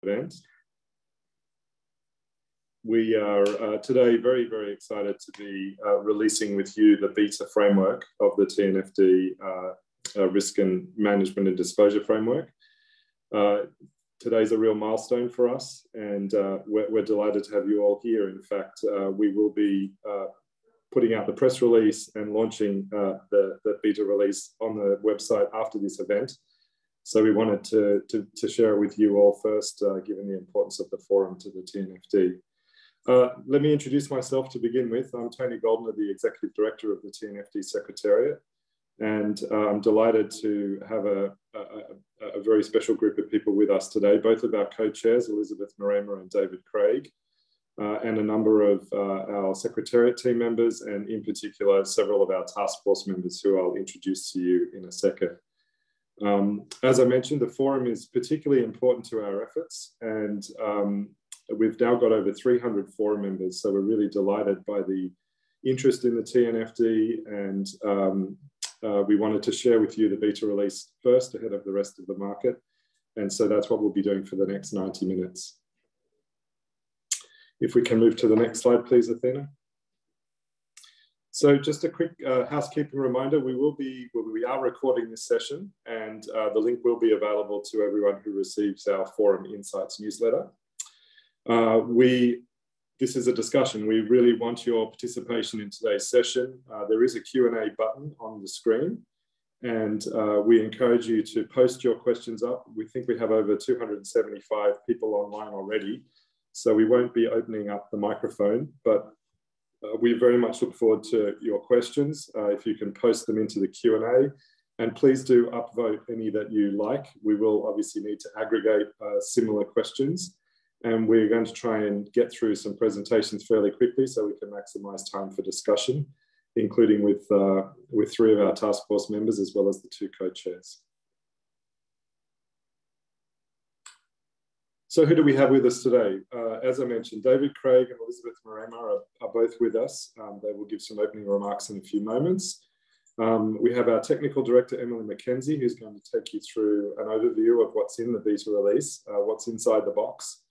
event. We are today very, very excited to be releasing with you the beta framework of the TNFD Risk and Management and Disclosure Framework. Today's a real milestone for us, and we're delighted to have you all here. In fact, we will be putting out the press release and launching the beta release on the website after this event. So we wanted to share it with you all first, given the importance of the forum to the TNFD. Let me introduce myself to begin with. I'm Tony Goldner, the Executive Director of the TNFD Secretariat, and I'm delighted to have a very special group of people with us today, both of our co-chairs, Elizabeth Mrema and David Craig, and a number of our Secretariat team members, and in particular, several of our task force members who I'll introduce to you in a second. As I mentioned, the forum is particularly important to our efforts, and we've now got over 300 forum members, so we're really delighted by the interest in the TNFD, and we wanted to share with you the beta release first ahead of the rest of the market, and so that's what we'll be doing for the next 90 minutes. If we can move to the next slide, please, Athena. So just a quick housekeeping reminder, we are recording this session, and the link will be available to everyone who receives our Forum Insights newsletter. This is a discussion. We really want your participation in today's session. There is a Q&A button on the screen, and we encourage you to post your questions up. We think we have over 275 people online already, so we won't be opening up the microphone, but we very much look forward to your questions. If you can post them into the Q&A, and please do upvote any that you like. We will obviously need to aggregate similar questions, and we're going to try and get through some presentations fairly quickly so we can maximize time for discussion, including with three of our task force members as well as the two co-chairs. So who do we have with us today? As I mentioned, David Craig and Elizabeth Mrema are both with us. They will give some opening remarks in a few moments. We have our technical director, McKenzie, who's going to take you through an overview of what's in the beta release, what's inside the box,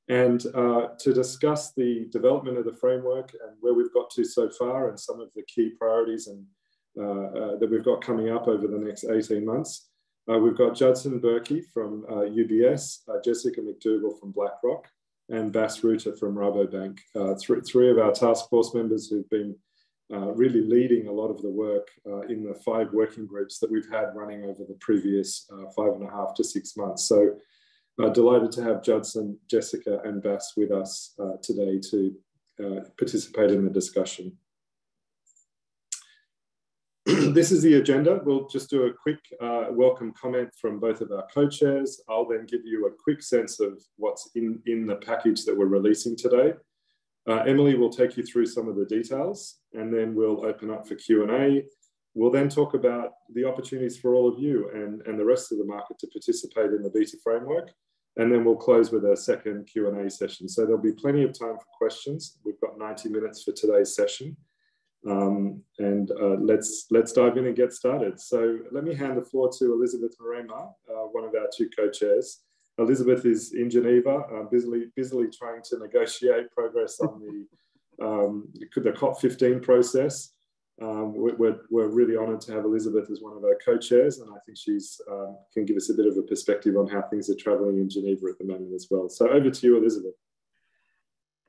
and to discuss the development of the framework and where we've got to so far and some of the key priorities and that we've got coming up over the next 18 months. We've got Judson Berkey from UBS, Jessica McDougall from BlackRock, and Ruter from Rabobank, three of our task force members who've been really leading a lot of the work in the 5 working groups that we've had running over the previous 5.5 to 6 months. So delighted to have Judson, Jessica, and Bass with us today to participate in the discussion. This is the agenda. We'll just do a quick welcome comment from both of our co-chairs. I'll then give you a quick sense of what's in the package that we're releasing today. Emily will take you through some of the details, and then we'll open up for Q&A. We'll then talk about the opportunities for all of you and the rest of the market to participate in the beta framework. And then we'll close with a second Q&A session. So there'll be plenty of time for questions. We've got 90 minutes for today's session. Let's dive in and get started. So let me hand the floor to Elizabeth Mrema, one of our two co-chairs. Elizabeth is in Geneva, busily trying to negotiate progress on the COP15 process. We're really honoured to have Elizabeth as one of our co-chairs, and I think she's can give us a bit of a perspective on how things are travelling in Geneva at the moment as well. So over to you, Elizabeth.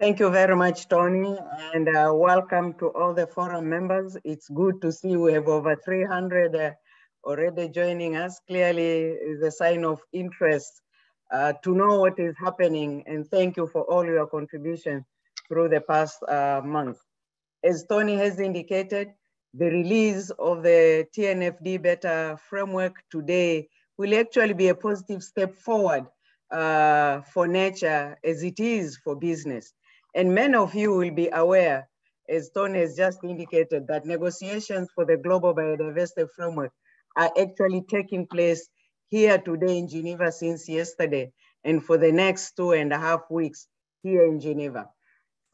Thank you very much, Tony, and welcome to all the forum members. It's good to see we have over 300 already joining us. Clearly is a sign of interest to know what is happening, and thank you for all your contribution through the past month. As Tony has indicated, the release of the TNFD beta framework today will actually be a positive step forward for nature as it is for business. And many of you will be aware, as Tony has just indicated, that negotiations for the Global Biodiversity Framework are actually taking place here today in Geneva since yesterday, and for the next 2.5 weeks here in Geneva.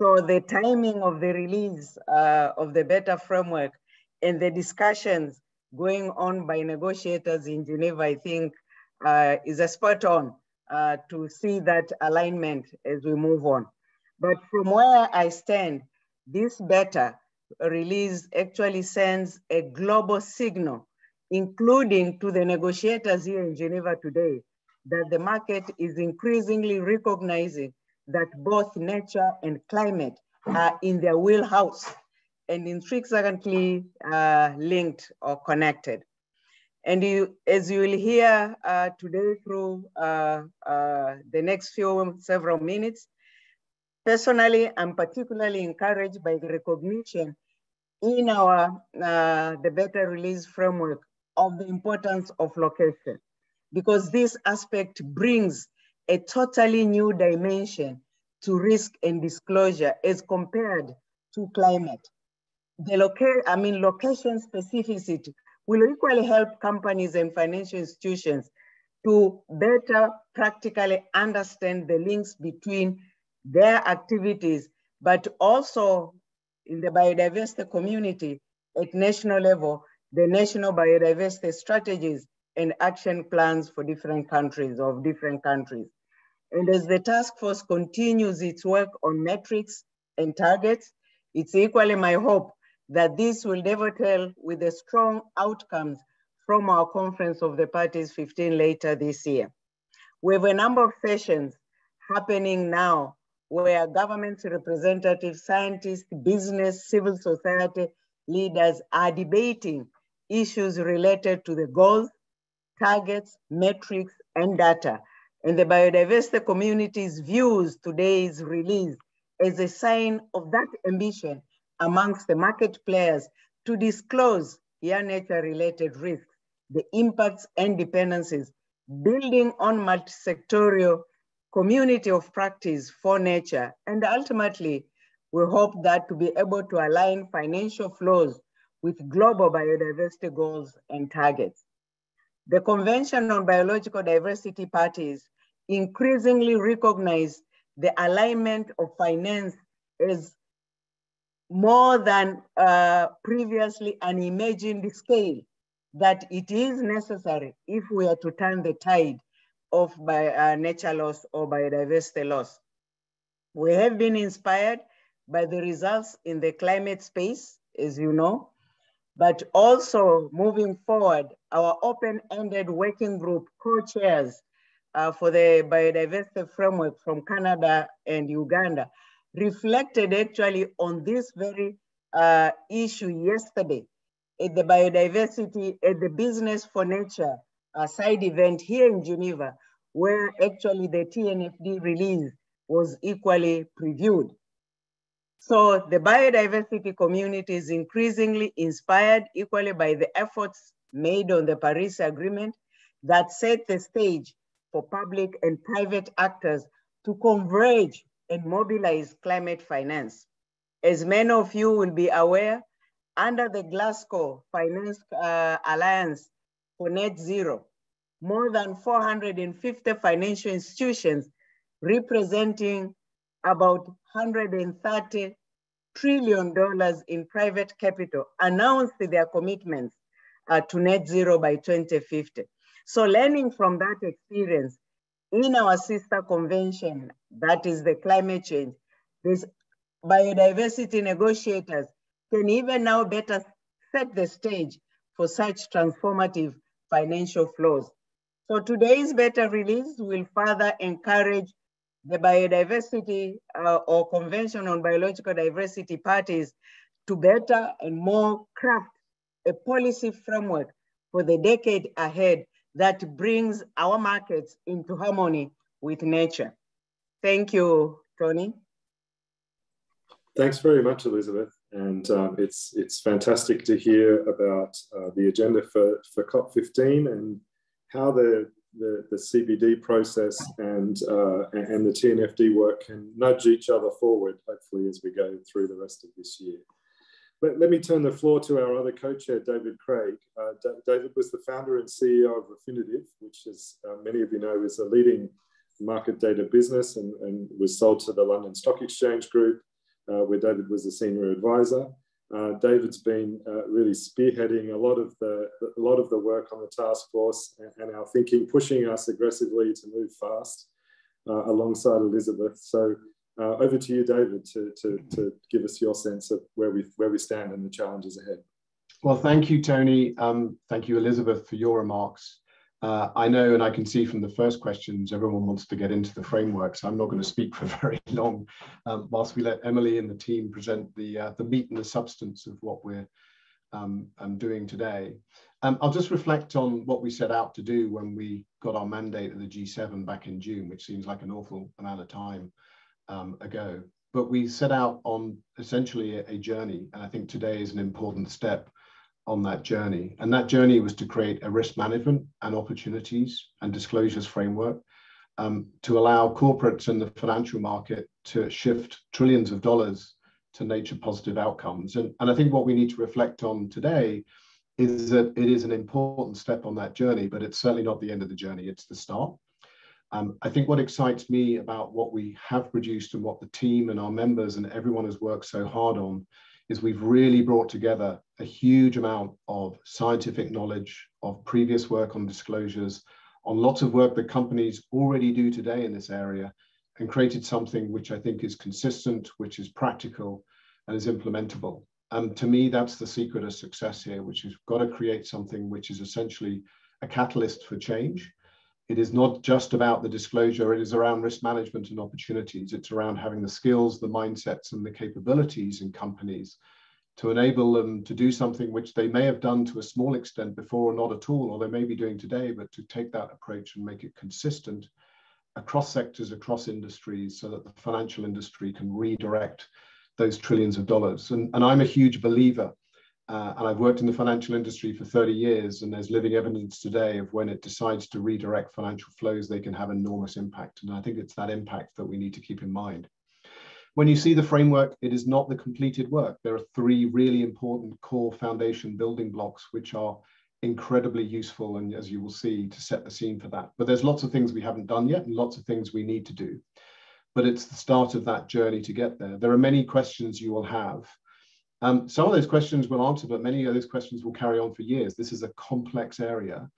So the timing of the release of the beta framework and the discussions going on by negotiators in Geneva, I think is a spot on to see that alignment as we move on. But from where I stand, this beta release actually sends a global signal, including to the negotiators here in Geneva today, that the market is increasingly recognizing that both nature and climate are in their wheelhouse and intricately linked or connected. And as you will hear today through the next several minutes, personally, I'm particularly encouraged by the recognition in our the beta release framework of the importance of location, because this aspect brings a totally new dimension to risk and disclosure as compared to climate. The location specificity will equally help companies and financial institutions to better practically understand the links between their activities, but also in the biodiversity community at national level, the national biodiversity strategies and action plans for different countries. And as the task force continues its work on metrics and targets, it's equally my hope that this will dovetail with the strong outcomes from our Conference of the Parties 15 later this year. We have a number of sessions happening now where government representatives, scientists, business, civil society leaders are debating issues related to the goals, targets, metrics, and data. And the biodiversity community's views today's release as a sign of that ambition amongst the market players to disclose nature-related risks, the impacts and dependencies, building on multi-sectorial community of practice for nature. And ultimately, we hope that to be able to align financial flows with global biodiversity goals and targets. The Convention on Biological Diversity parties increasingly recognize the alignment of finance as more than previously unimagined scale, that it is necessary if we are to turn the tide of nature loss or biodiversity loss. We have been inspired by the results in the climate space, as you know, but also moving forward, our open-ended working group co-chairs for the biodiversity framework from Canada and Uganda reflected actually on this very issue yesterday at the biodiversity, at the Business for Nature side event here in Geneva, where actually the TNFD release was equally previewed. So the biodiversity community is increasingly inspired equally by the efforts made on the Paris Agreement that set the stage for public and private actors to converge and mobilize climate finance. As many of you will be aware, under the Glasgow Finance Alliance for Net Zero, more than 450 financial institutions representing about $130 trillion in private capital announced their commitments to net zero by 2050. So learning from that experience, in our sister convention, that is the climate change, these biodiversity negotiators can even now better set the stage for such transformative financial flows. So today's beta release will further encourage the biodiversity or Convention on Biological Diversity parties to better and more craft a policy framework for the decade ahead that brings our markets into harmony with nature. Thank you, Tony. Thanks very much, Elizabeth. And it's fantastic to hear about the agenda for COP15 and how the CBD process and the TNFD work can nudge each other forward, hopefully, as we go through the rest of this year. Let me turn the floor to our other co-chair, David Craig. David was the founder and CEO of Refinitiv, which, as many of you know, is a leading market data business and was sold to the London Stock Exchange Group, where David was a senior advisor. David's been really spearheading a lot of the work on the task force and our thinking, pushing us aggressively to move fast alongside Elizabeth. So over to you, David, to give us your sense of where we stand and the challenges ahead. Well, thank you, Tony. Thank you, Elizabeth, for your remarks. I know, and I can see from the first questions, everyone wants to get into the framework, so I'm not going to speak for very long, whilst we let Emily and the team present the meat and the substance of what we're doing today. I'll just reflect on what we set out to do when we got our mandate at the G7 back in June, which seems like an awful amount of time ago. But we set out on essentially a journey, and I think today is an important step on that journey. And that journey was to create a risk management and opportunities and disclosures framework to allow corporates and the financial market to shift trillions of dollars to nature positive outcomes. And I think what we need to reflect on today is that it is an important step on that journey, but it's certainly not the end of the journey, it's the start. I think what excites me about what we have produced and what the team and our members and everyone has worked so hard on is we've really brought together a huge amount of scientific knowledge, of previous work on disclosures, on lots of work that companies already do today in this area, and created something which I think is consistent, which is practical, and is implementable. To me, that's the secret of success here, which is got to create something which is essentially a catalyst for change. It is not just about the disclosure, it is around risk management and opportunities. It's around having the skills, the mindsets, and the capabilities in companies to enable them to do something which they may have done to a small extent before or not at all, or they may be doing today, but to take that approach and make it consistent across sectors, across industries, so that the financial industry can redirect those trillions of dollars. And I'm a huge believer, and I've worked in the financial industry for 30 years, and there's living evidence today of when it decides to redirect financial flows, they can have enormous impact. And I think it's that impact that we need to keep in mind. When you see the framework, it is not the completed work. There are 3 really important core foundation building blocks, which are incredibly useful, and as you will see, to set the scene for that. But there's lots of things we haven't done yet and lots of things we need to do. But it's the start of that journey to get there. There are many questions you will have. Some of those questions will answer, but many of those questions will carry on for years. This is a complex area.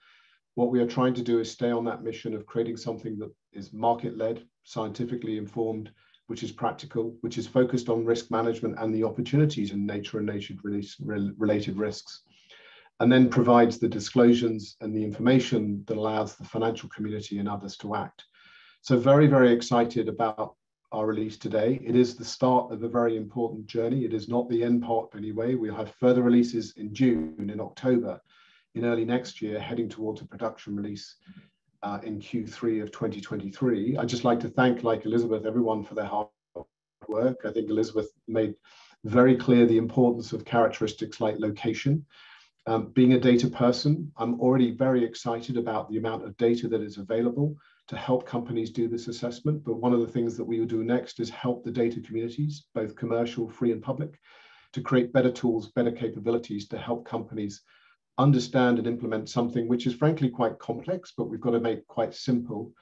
What we are trying to do is stay on that mission of creating something that is market-led, scientifically informed, which is practical, which is focused on risk management and the opportunities in nature and nature-related risks, and then provides the disclosures and the information that allows the financial community and others to act. So very, very excited about our release today. It is the start of a very important journey. It is not the end part anyway. We'll have further releases in June, in October, in early next year, heading towards a production release in Q3 of 2023. I'd just like to thank, like Elizabeth, everyone for their hard work. I think Elizabeth made very clear the importance of characteristics like location. Being a data person, I'm already very excited about the amount of data that is available to help companies do this assessment. But one of the things that we will do next is help the data communities, both commercial, free and public, to create better tools, better capabilities to help companies understand and implement something which is frankly quite complex, but we've got to make quite simple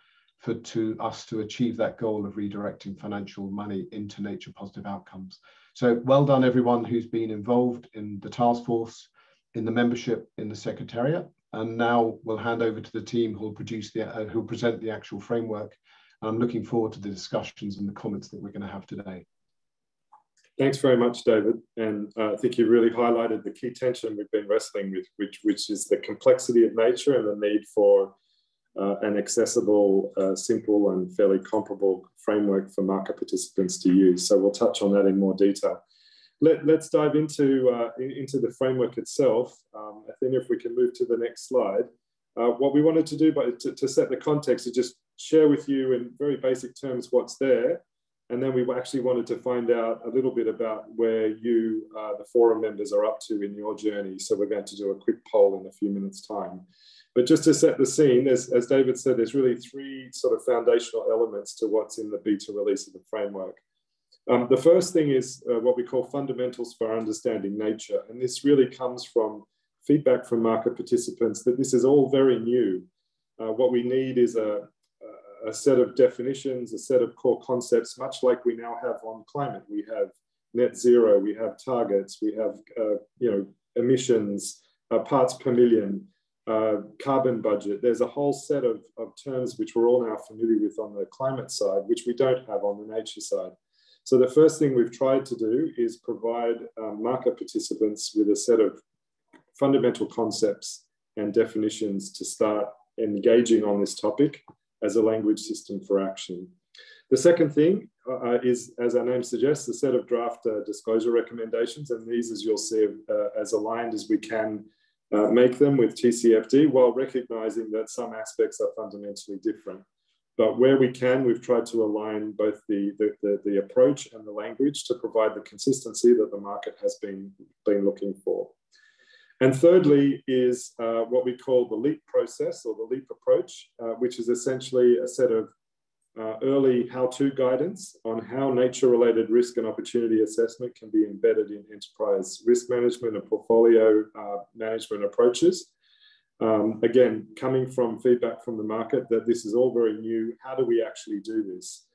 for us to achieve that goal of redirecting financial money into nature positive outcomes. So well done everyone who's been involved in the task force, in the membership, in the secretariat. And now we'll hand over to the team who'll present the actual framework. And I'm looking forward to the discussions and the comments that we're going to have today. Thanks very much, David. And I think you really highlighted the key tension we've been wrestling with, which is the complexity of nature and the need for an accessible, simple and fairly comparable framework for market participants to use. So we'll touch on that in more detail. Let's dive into the framework itself. I think if we can move to the next slide. What we wanted to do to set the context is just share with you in very basic terms what's there. And then we actually wanted to find out a little bit about where you, the forum members, are up to in your journey. So we're going to do a quick poll in a few minutes' time. But just to set the scene, as David said, there's really 3 sort of foundational elements to what's in the beta release of the framework. The first thing is what we call fundamentals for understanding nature. And this really comes from feedback from market participants that this is all very new. What we need is a set of definitions, a set of core concepts, much like we now have on climate. We have net zero, we have targets, we have emissions, parts per million. carbon budget. There's a whole set of terms which we're all now familiar with on the climate side, which we don't have on the nature side. So the first thing we've tried to do is provide market participants with a set of fundamental concepts and definitions to start engaging on this topic as a language system for action. The second thing is, as our name suggests, a set of draft disclosure recommendations, and these, as you'll see, as aligned as we can make them with TCFD, while recognizing that some aspects are fundamentally different. But where we can, we've tried to align both the approach and the language to provide the consistency that the market has been looking for. And thirdly is what we call the LEAP process, or the LEAP approach, which is essentially a set of early how-to guidance on how nature-related risk and opportunity assessment can be embedded in enterprise risk management and portfolio management approaches. Again, coming from feedback from the market that this is all very new, how do we actually do this?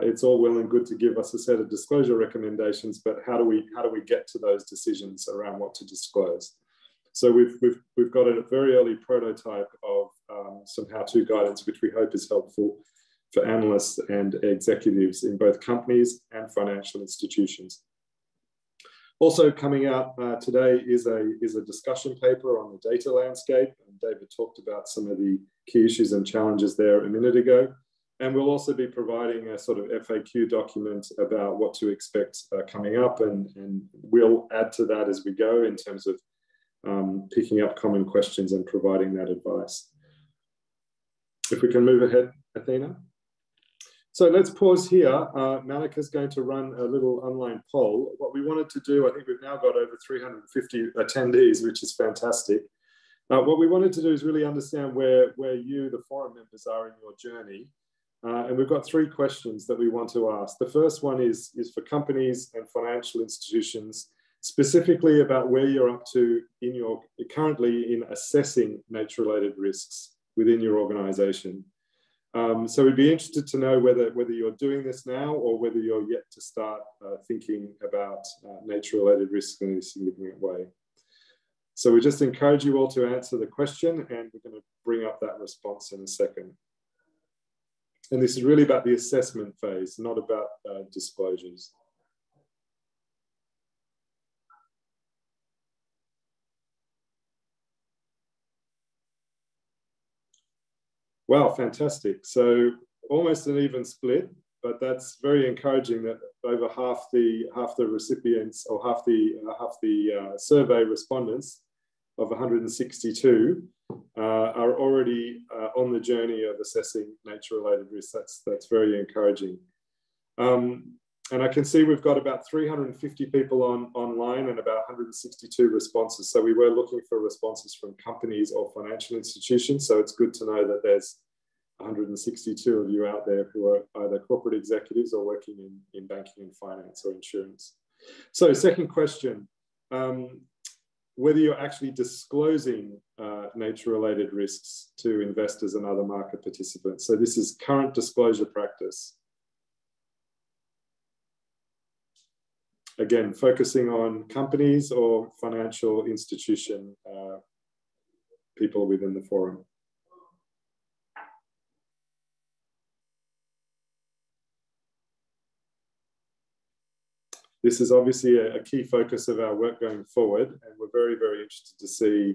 It's all well and good to give us a set of disclosure recommendations, but how do we get to those decisions around what to disclose? So we've got a very early prototype of some how-to guidance, which we hope is helpful for analysts and executives in both companies and financial institutions. Also coming out today is a discussion paper on the data landscape. And David talked about some of the key issues and challenges there a minute ago. And we'll also be providing a sort of FAQ document about what to expect coming up. And we'll add to that as we go in terms of picking up common questions and providing that advice. If we can move ahead, Athena. So let's pause here. Malika's going to run a little online poll. What we wanted to do, I think we've now got over 350 attendees, which is fantastic. What we wanted to do is really understand where you, the forum members, are in your journey. And we've got 3 questions that we want to ask. The first one is for companies and financial institutions, specifically about where you're up to currently in assessing nature-related risks within your organization. So we'd be interested to know whether you're doing this now or whether you're yet to start thinking about nature-related risks in a significant way. So we just encourage you all to answer the question, and we're going to bring up that response in a second. And this is really about the assessment phase, not about disclosures. Wow, fantastic. So almost an even split, but that's very encouraging that over half the recipients, or half the survey respondents of 162 are already on the journey of assessing nature-related risks. That's very encouraging. And I can see we've got about 350 people online and about 162 responses. So we were looking for responses from companies or financial institutions. So it's good to know that there's 162 of you out there who are either corporate executives or working in banking and finance or insurance. So second question, whether you're actually disclosing nature-related risks to investors and other market participants. So this is current disclosure practice. Again, focusing on companies or financial institution people within the forum. This is obviously a key focus of our work going forward, and we're very, very interested to see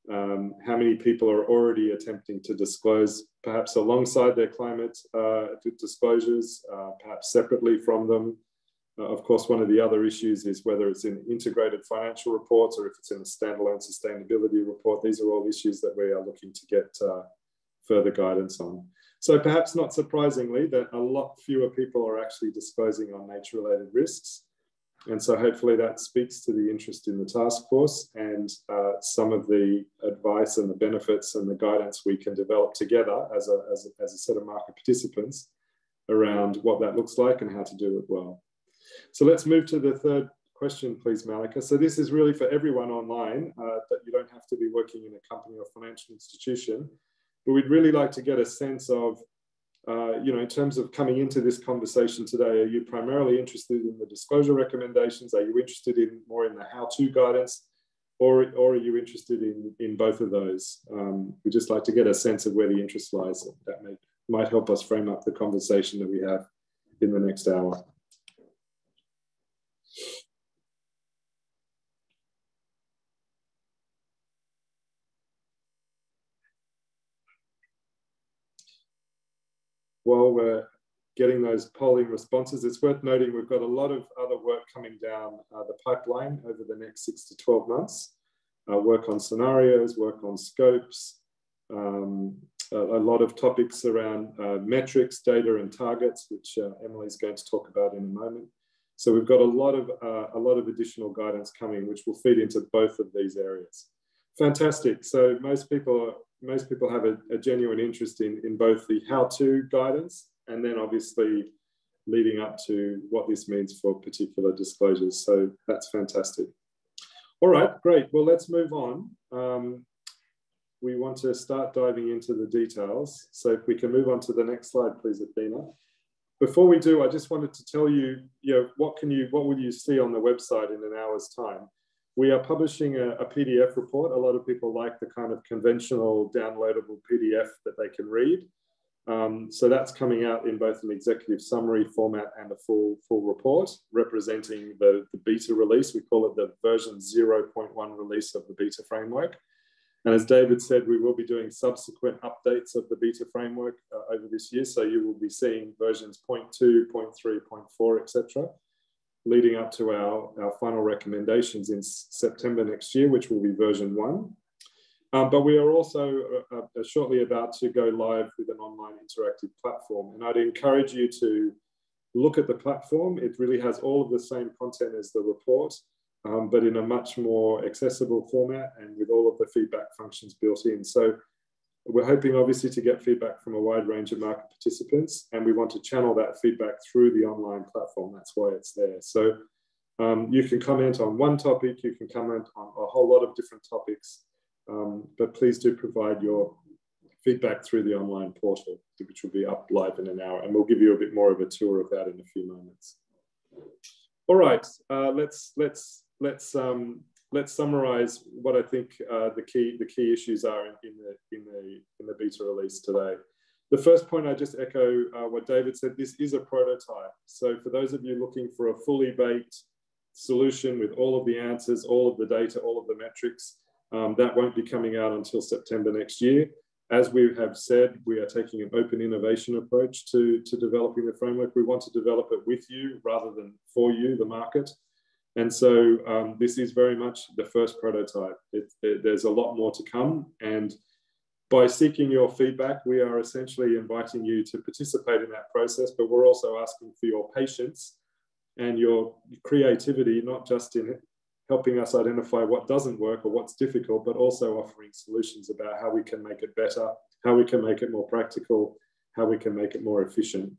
how many people are already attempting to disclose, perhaps alongside their climate disclosures, perhaps separately from them. Of course, one of the other issues is whether it's in integrated financial reports or if it's in a standalone sustainability report. These are all issues that we are looking to get further guidance on. So perhaps not surprisingly that a lot fewer people are actually disclosing on nature-related risks. And so hopefully that speaks to the interest in the task force and some of the advice and the benefits and the guidance we can develop together as a set of market participants around what that looks like and how to do it well. So let's move to the third question, please, Malika. So this is really for everyone online, that you don't have to be working in a company or financial institution, but we'd really like to get a sense of, in terms of coming into this conversation today, are you primarily interested in the disclosure recommendations? Are you interested more in the how-to guidance? or are you interested in both of those? We'd just like to get a sense of where the interest lies. That might help us frame up the conversation that we have in the next hour. While we're getting those polling responses, it's worth noting we've got a lot of other work coming down the pipeline over the next 6 to 12 months. Work on scenarios, work on scopes, a lot of topics around metrics, data, and targets, which Emily's going to talk about in a moment. So we've got a lot of additional guidance coming, which will feed into both of these areas. Fantastic. So most people have a genuine interest in both the how-to guidance and then obviously leading up to what this means for particular disclosures. So that's fantastic. All right, great. Well, let's move on. We want to start diving into the details. So if we can move on to the next slide, please, Athena. Before we do, I just wanted to tell you, what will you see on the website in an hour's time? We are publishing a PDF report. A lot of people like the kind of conventional downloadable PDF that they can read. So that's coming out in both an executive summary format and a full report representing the beta release. We call it the version 0.1 release of the beta framework. And as David said, we will be doing subsequent updates of the beta framework over this year. So you will be seeing versions 0.2, 0.3, 0.4, etc., leading up to our final recommendations in September next year, which will be version 1. But we are also shortly about to go live with an online interactive platform. And I'd encourage you to look at the platform. It really has all of the same content as the report, but in a much more accessible format and with all of the feedback functions built in. So we're hoping obviously to get feedback from a wide range of market participants, and we want to channel that feedback through the online platform. That's why it's there. So you can comment on one topic, you can comment on a whole lot of different topics, but please do provide your feedback through the online portal, which will be up live in an hour, and we'll give you a bit more of a tour of that in a few moments. All right, let's summarize what I think the key issues are in the beta release today. The first point, I just echo what David said. This is a prototype. So for those of you looking for a fully baked solution with all of the answers, all of the data, all of the metrics, that won't be coming out until September next year. As we have said, we are taking an open innovation approach to developing the framework. We want to develop it with you rather than for you, the market. And so this is very much the first prototype. There's a lot more to come. And by seeking your feedback, we are essentially inviting you to participate in that process, but we're also asking for your patience and your creativity, not just in helping us identify what doesn't work or what's difficult, but also offering solutions about how we can make it better, how we can make it more practical, how we can make it more efficient.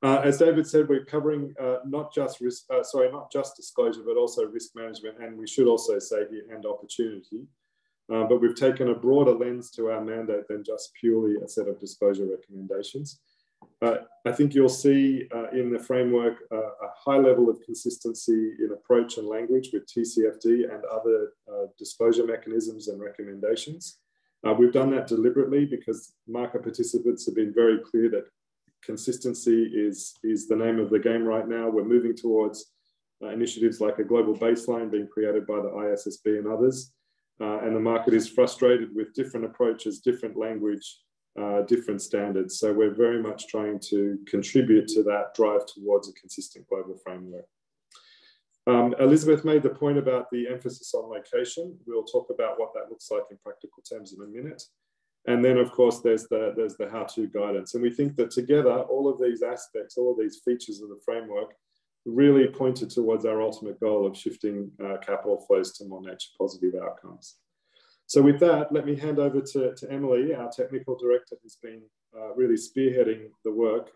As David said, we're covering not just disclosure, but also risk management, and we should also say here, and opportunity. But we've taken a broader lens to our mandate than just purely a set of disclosure recommendations. I think you'll see in the framework a high level of consistency in approach and language with TCFD and other disclosure mechanisms and recommendations. We've done that deliberately because market participants have been very clear that consistency is the name of the game right now. We're moving towards initiatives like a global baseline being created by the ISSB and others. And the market is frustrated with different approaches, different language, different standards. So we're very much trying to contribute to that drive towards a consistent global framework. Elizabeth made the point about the emphasis on location. We'll talk about what that looks like in practical terms in a minute. And then, of course, there's the how-to guidance. And we think that together, all of these aspects, all of these features of the framework really pointed towards our ultimate goal of shifting capital flows to more nature-positive outcomes. So with that, let me hand over to Emily, our technical director, who's been really spearheading the work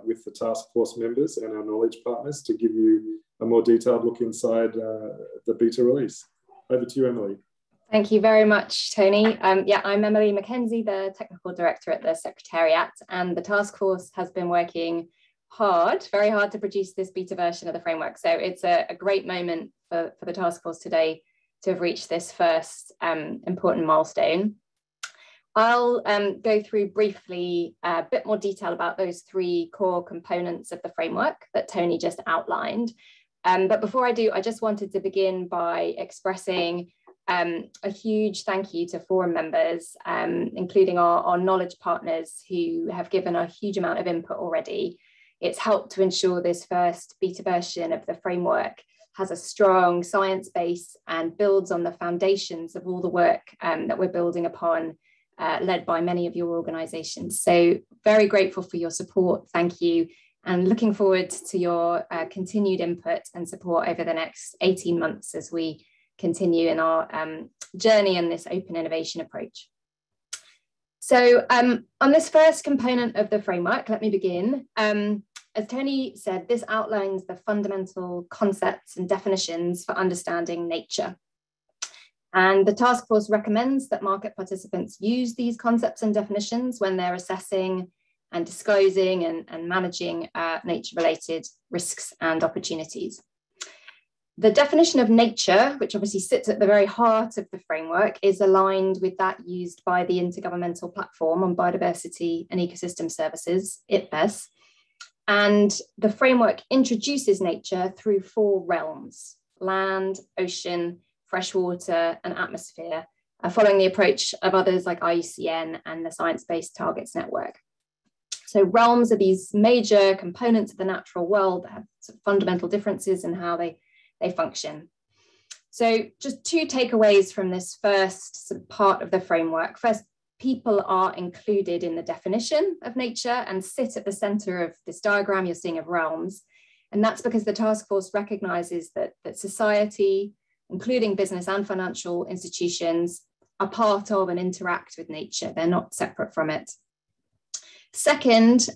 with the task force members and our knowledge partners to give you a more detailed look inside the beta release. Over to you, Emily. Thank you very much, Tony. Yeah, I'm Emily McKenzie, the technical director at the Secretariat, and the task force has been working hard, very hard to produce this beta version of the framework. So it's a great moment for the task force today to have reached this first important milestone. I'll go through briefly a bit more detail about those 3 core components of the framework that Tony just outlined. But before I do, I just wanted to begin by expressing a huge thank you to forum members, including our knowledge partners who have given a huge amount of input already. It's helped to ensure this first beta version of the framework has a strong science base and builds on the foundations of all the work that we're building upon, led by many of your organizations. So very grateful for your support. Thank you. And looking forward to your continued input and support over the next 18 months as we continue in our journey in this open innovation approach. So on this first component of the framework, let me begin. As Tony said, this outlines the fundamental concepts and definitions for understanding nature. And the task force recommends that market participants use these concepts and definitions when they're assessing and disclosing and managing nature-related risks and opportunities. The definition of nature, which obviously sits at the very heart of the framework, is aligned with that used by the Intergovernmental Platform on Biodiversity and Ecosystem Services, IPBES. And the framework introduces nature through 4 realms: land, ocean, freshwater, and atmosphere, following the approach of others like IUCN and the Science Based Targets Network. So realms are these major components of the natural world that have sort of fundamental differences in how they function. So just 2 takeaways from this first sort of part of the framework. First, people are included in the definition of nature and sit at the center of this diagram you're seeing of realms. And that's because the task force recognizes that society, including business and financial institutions, are part of and interact with nature. They're not separate from it. Second,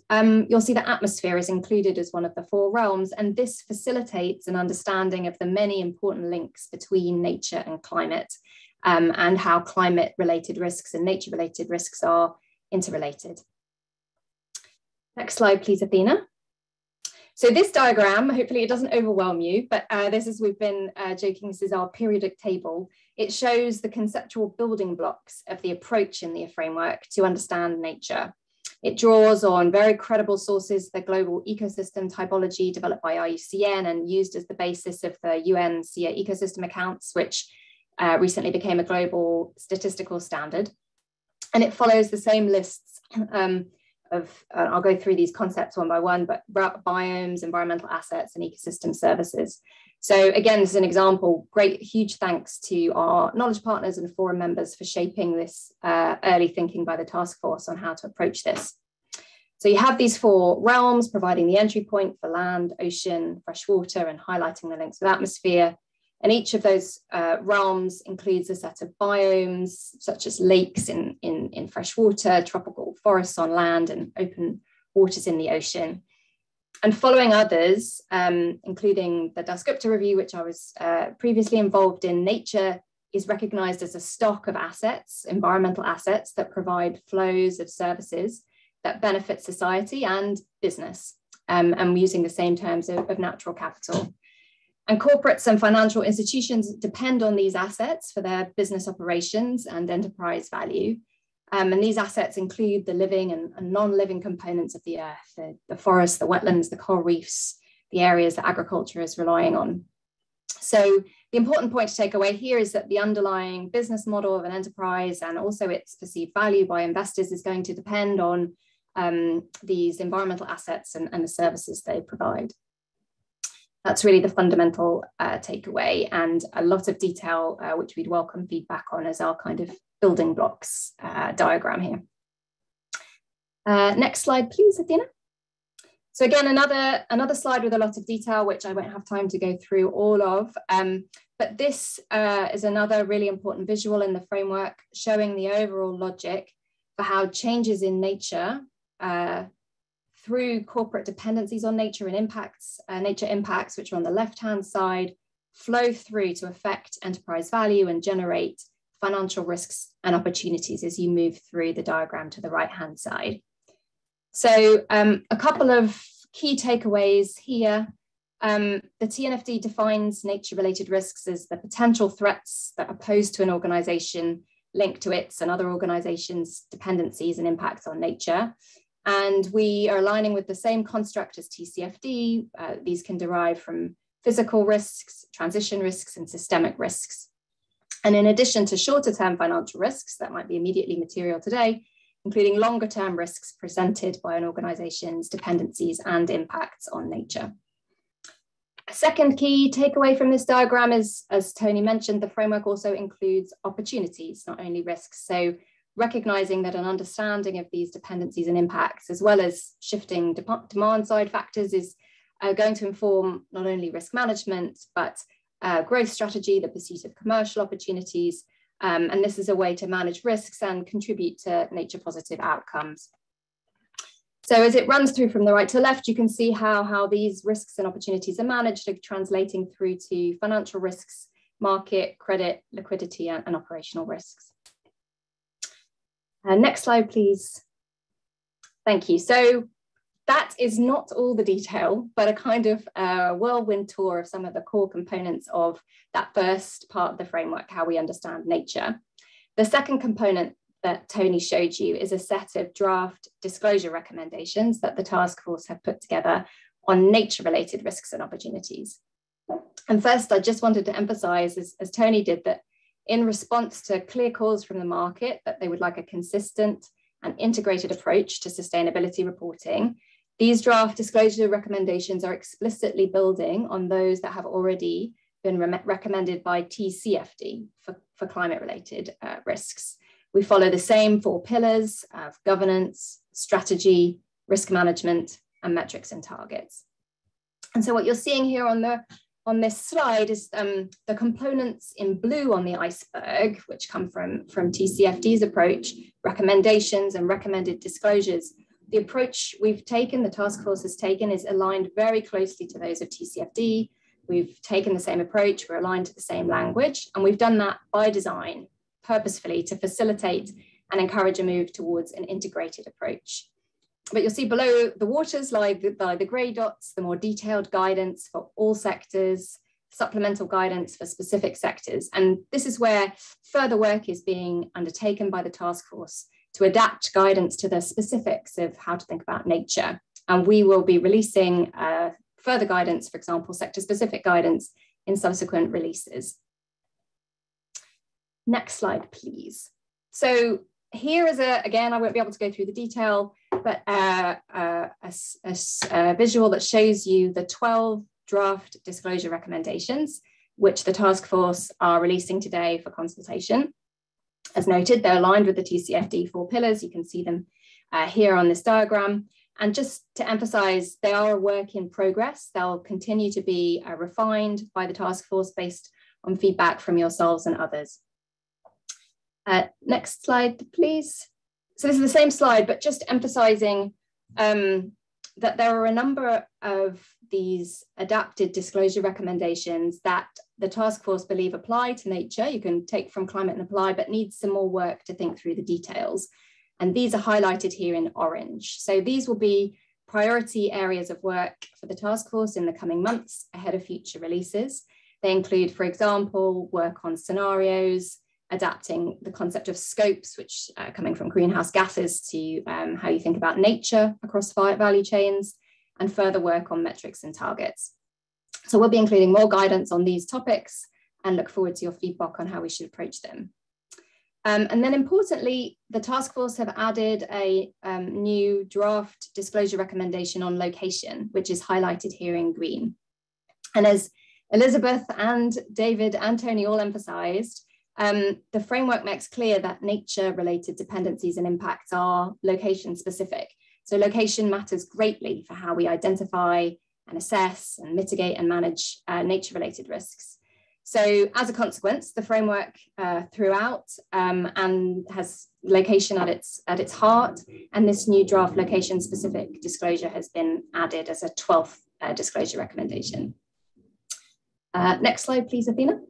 you'll see that atmosphere is included as one of the 4 realms, and this facilitates an understanding of the many important links between nature and climate, and how climate-related risks and nature-related risks are interrelated. Next slide, please, Athena. So this diagram, hopefully it doesn't overwhelm you, but this is, we've been joking, this is our periodic table. It shows the conceptual building blocks of the approach in the framework to understand nature. It draws on very credible sources, the global ecosystem typology developed by IUCN and used as the basis of the UN SEA ecosystem accounts, which recently became a global statistical standard. And it follows the same lists I'll go through these concepts one by one, but biomes, environmental assets, and ecosystem services. So again, this is an example. Great, huge thanks to our knowledge partners and forum members for shaping this early thinking by the task force on how to approach this. So you have these 4 realms providing the entry point for land, ocean, freshwater, and highlighting the links with atmosphere. And each of those realms includes a set of biomes, such as lakes in freshwater, tropical forests on land, and open waters in the ocean. And following others, including the Dasgupta review, which I was previously involved in, nature is recognized as a stock of assets, environmental assets that provide flows of services that benefit society and business. And we're using the same terms of natural capital. And corporates and financial institutions depend on these assets for their business operations and enterprise value. And these assets include the living and non-living components of the earth, the forests, the wetlands, the coral reefs, the areas that agriculture is relying on. So the important point to take away here is that the underlying business model of an enterprise and also its perceived value by investors is going to depend on these environmental assets and the services they provide. That's really the fundamental takeaway, and a lot of detail which we'd welcome feedback on as our kind of building blocks diagram here. Next slide, please, Athena. So again, another slide with a lot of detail, which I won't have time to go through all of, but this is another really important visual in the framework showing the overall logic for how changes in nature through corporate dependencies on nature and nature impacts, which are on the left-hand side, flow through to affect enterprise value and generate financial risks and opportunities as you move through the diagram to the right-hand side. So a couple of key takeaways here. the TNFD defines nature-related risks as the potential threats that are posed to an organization linked to its and other organizations' dependencies and impacts on nature. And we are aligning with the same construct as TCFD. These can derive from physical risks, transition risks, and systemic risks. And in addition to shorter-term financial risks that might be immediately material today, including longer-term risks presented by an organization's dependencies and impacts on nature. A second key takeaway from this diagram is, as Tony mentioned, the framework also includes opportunities, not only risks. So recognizing that an understanding of these dependencies and impacts, as well as shifting demand side factors, is going to inform not only risk management, but growth strategy, the pursuit of commercial opportunities. And this is a way to manage risks and contribute to nature positive outcomes. So as it runs through from the right to left, you can see how these risks and opportunities are managed, translating through to financial risks, market, credit, liquidity, and operational risks. Next slide, please. Thank you. So that is not all the detail, but a kind of whirlwind tour of some of the core components of that first part of the framework, how we understand nature. The second component that Tony showed you is a set of draft disclosure recommendations that the task force have put together on nature-related risks and opportunities. And first, I just wanted to emphasize, as Tony did, that in response to clear calls from the market that they would like a consistent and integrated approach to sustainability reporting, these draft disclosure recommendations are explicitly building on those that have already been recommended by TCFD for climate-related risks. We follow the same 4 pillars of governance, strategy, risk management, and metrics and targets. And so what you're seeing here on this slide is the components in blue on the iceberg, which come from TCFD's approach, recommendations and recommended disclosures. The approach we've taken, the task force has taken, is aligned very closely to those of TCFD. We've taken the same approach, we're aligned to the same language, and we've done that by design, purposefully, to facilitate and encourage a move towards an integrated approach. But you'll see below the waters lie the grey dots, the more detailed guidance for all sectors, supplemental guidance for specific sectors. And this is where further work is being undertaken by the task force to adapt guidance to the specifics of how to think about nature. And we will be releasing further guidance, for example, sector-specific guidance in subsequent releases. Next slide, please. So here is again, I won't be able to go through the detail, but a visual that shows you the 12 draft disclosure recommendations, which the task force are releasing today for consultation. As noted, they're aligned with the TCFD 4 pillars. You can see them here on this diagram. And just to emphasize, they are a work in progress. They'll continue to be refined by the task force based on feedback from yourselves and others. Next slide, please. So this is the same slide, but just emphasizing that there are a number of these adapted disclosure recommendations that the task force believe apply to nature. You can take from climate and apply, but need some more work to think through the details. And these are highlighted here in orange. So these will be priority areas of work for the task force in the coming months ahead of future releases. They include, for example, work on scenarios, adapting the concept of scopes, which coming from greenhouse gases to how you think about nature across value chains, and further work on metrics and targets. So we'll be including more guidance on these topics and look forward to your feedback on how we should approach them. And then importantly, the task force have added a new draft disclosure recommendation on location, which is highlighted here in green. And as Elizabeth and David and Tony all emphasized, the framework makes clear that nature-related dependencies and impacts are location-specific. So location matters greatly for how we identify and assess and mitigate and manage nature-related risks. So as a consequence, the framework throughout and has location at its heart, and this new draft location-specific disclosure has been added as a 12th disclosure recommendation. Next slide, please, Athena.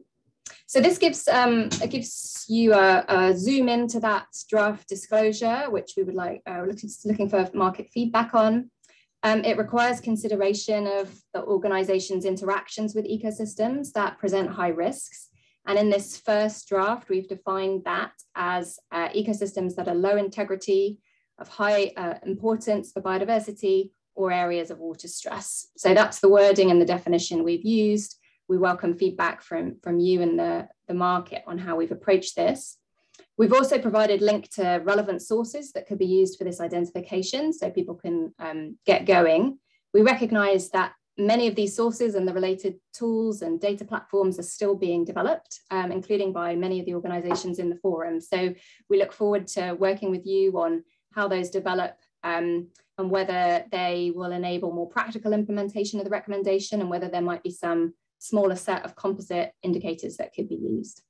So this gives you a zoom into that draft disclosure, which we would like looking for market feedback on. It requires consideration of the organization's interactions with ecosystems that present high risks. And in this first draft, we've defined that as ecosystems that are low integrity, of high importance for biodiversity, or areas of water stress. So that's the wording and the definition we've used. We welcome feedback from you and the market on how we've approached this. We've also provided link to relevant sources that could be used for this identification so people can get going. We recognize that many of these sources and the related tools and data platforms are still being developed, including by many of the organizations in the forum. So we look forward to working with you on how those develop and whether they will enable more practical implementation of the recommendation and whether there might be some smaller set of composite indicators that could be used.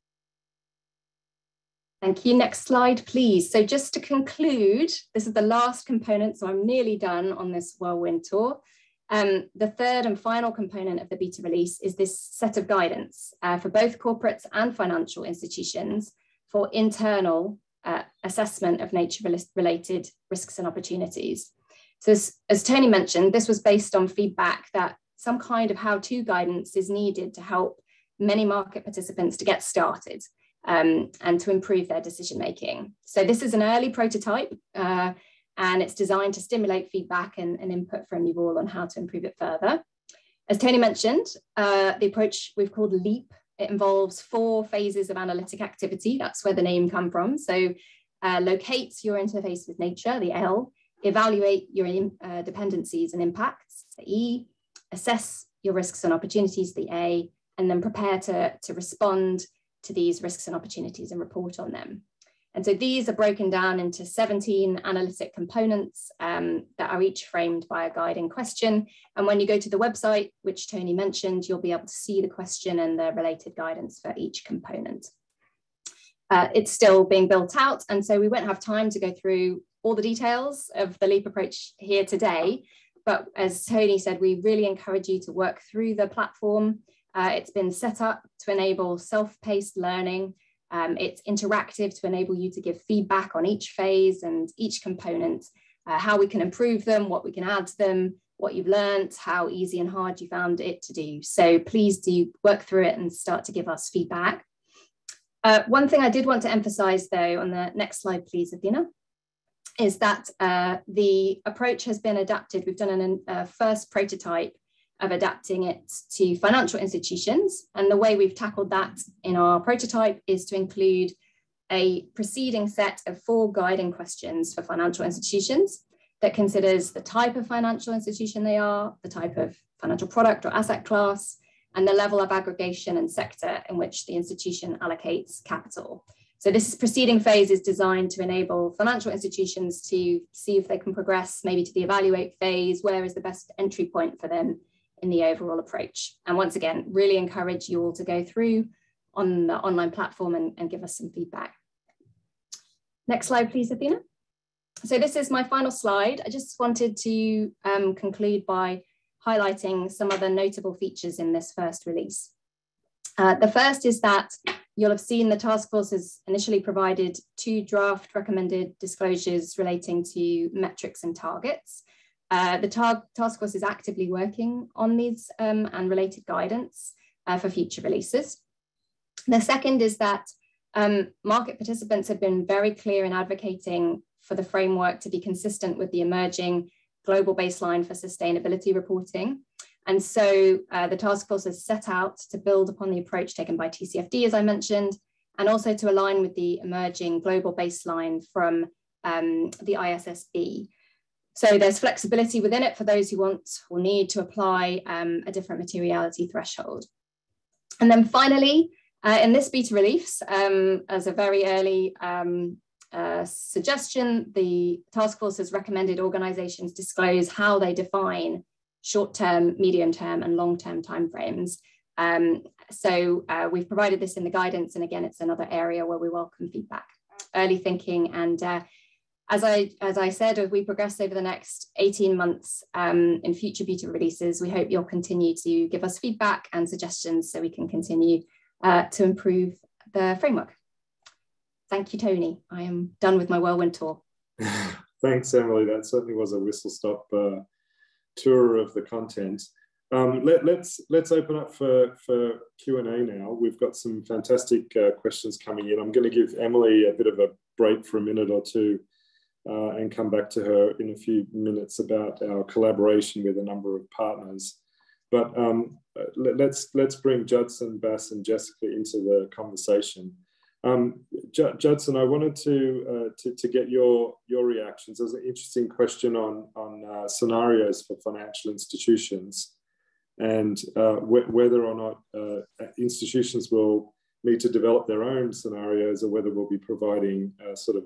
Thank you. Next slide, please. So just to conclude, this is the last component, so I'm nearly done on this whirlwind tour. The third and final component of the beta release is this set of guidance for both corporates and financial institutions for internal assessment of nature-related risks and opportunities. So as Tony mentioned, this was based on feedback that some kind of how-to guidance is needed to help many market participants to get started and to improve their decision-making. So this is an early prototype and it's designed to stimulate feedback and input from you all on how to improve it further. As Tony mentioned, the approach we've called LEAP. It involves 4 phases of analytic activity. That's where the name comes from. So locate your interface with nature, the L, evaluate your dependencies and impacts, the E, assess your risks and opportunities, the A, and then prepare to respond to these risks and opportunities and report on them. And so these are broken down into 17 analytic components that are each framed by a guiding question. And when you go to the website, which Tony mentioned, you'll be able to see the question and the related guidance for each component. It's still being built out, and so we won't have time to go through all the details of the LEAP approach here today. But as Tony said, we really encourage you to work through the platform. It's been set up to enable self-paced learning. It's interactive to enable you to give feedback on each phase and each component, how we can improve them, what we can add to them, what you've learned, how easy and hard you found it to do. So please do work through it and start to give us feedback. One thing I did want to emphasize though, on the next slide, please, Athena, is that the approach has been adapted. We've done a first prototype of adapting it to financial institutions. And the way we've tackled that in our prototype is to include a preceding set of 4 guiding questions for financial institutions that considers the type of financial institution they are, the type of financial product or asset class, and the level of aggregation and sector in which the institution allocates capital. So this preceding phase is designed to enable financial institutions to see if they can progress maybe to the evaluate phase, where is the best entry point for them in the overall approach. And once again, really encourage you all to go through on the online platform and give us some feedback. Next slide, please, Athena. So this is my final slide. I just wanted to conclude by highlighting some other notable features in this first release. The first is that you'll have seen the task force has initially provided 2 draft recommended disclosures relating to metrics and targets. The task force is actively working on these and related guidance for future releases. The second is that market participants have been very clear in advocating for the framework to be consistent with the emerging global baseline for sustainability reporting. And so the task force has set out to build upon the approach taken by TCFD, as I mentioned, and also to align with the emerging global baseline from the ISSB. So there's flexibility within it for those who want or need to apply a different materiality threshold. And then finally, in this beta release, as a very early suggestion, the task force has recommended organizations disclose how they define short-term, medium-term, and long-term timeframes. So we've provided this in the guidance, and again, it's another area where we welcome feedback, early thinking, and as I said, as we progress over the next 18 months in future beta releases, we hope you'll continue to give us feedback and suggestions so we can continue to improve the framework. Thank you, Tony. I am done with my whirlwind tour. Thanks, Emily. That certainly was a whistle-stop tour of the content. Let's open up for Q&A now. We've got some fantastic questions coming in. I'm going to give Emily a bit of a break for a minute or two and come back to her in a few minutes about our collaboration with a number of partners. But let's bring Judson, Bass, and Jessica into the conversation. Judson, I wanted to get your reactions. There's an interesting question on scenarios for financial institutions, and whether or not institutions will need to develop their own scenarios, or whether we'll be providing sort of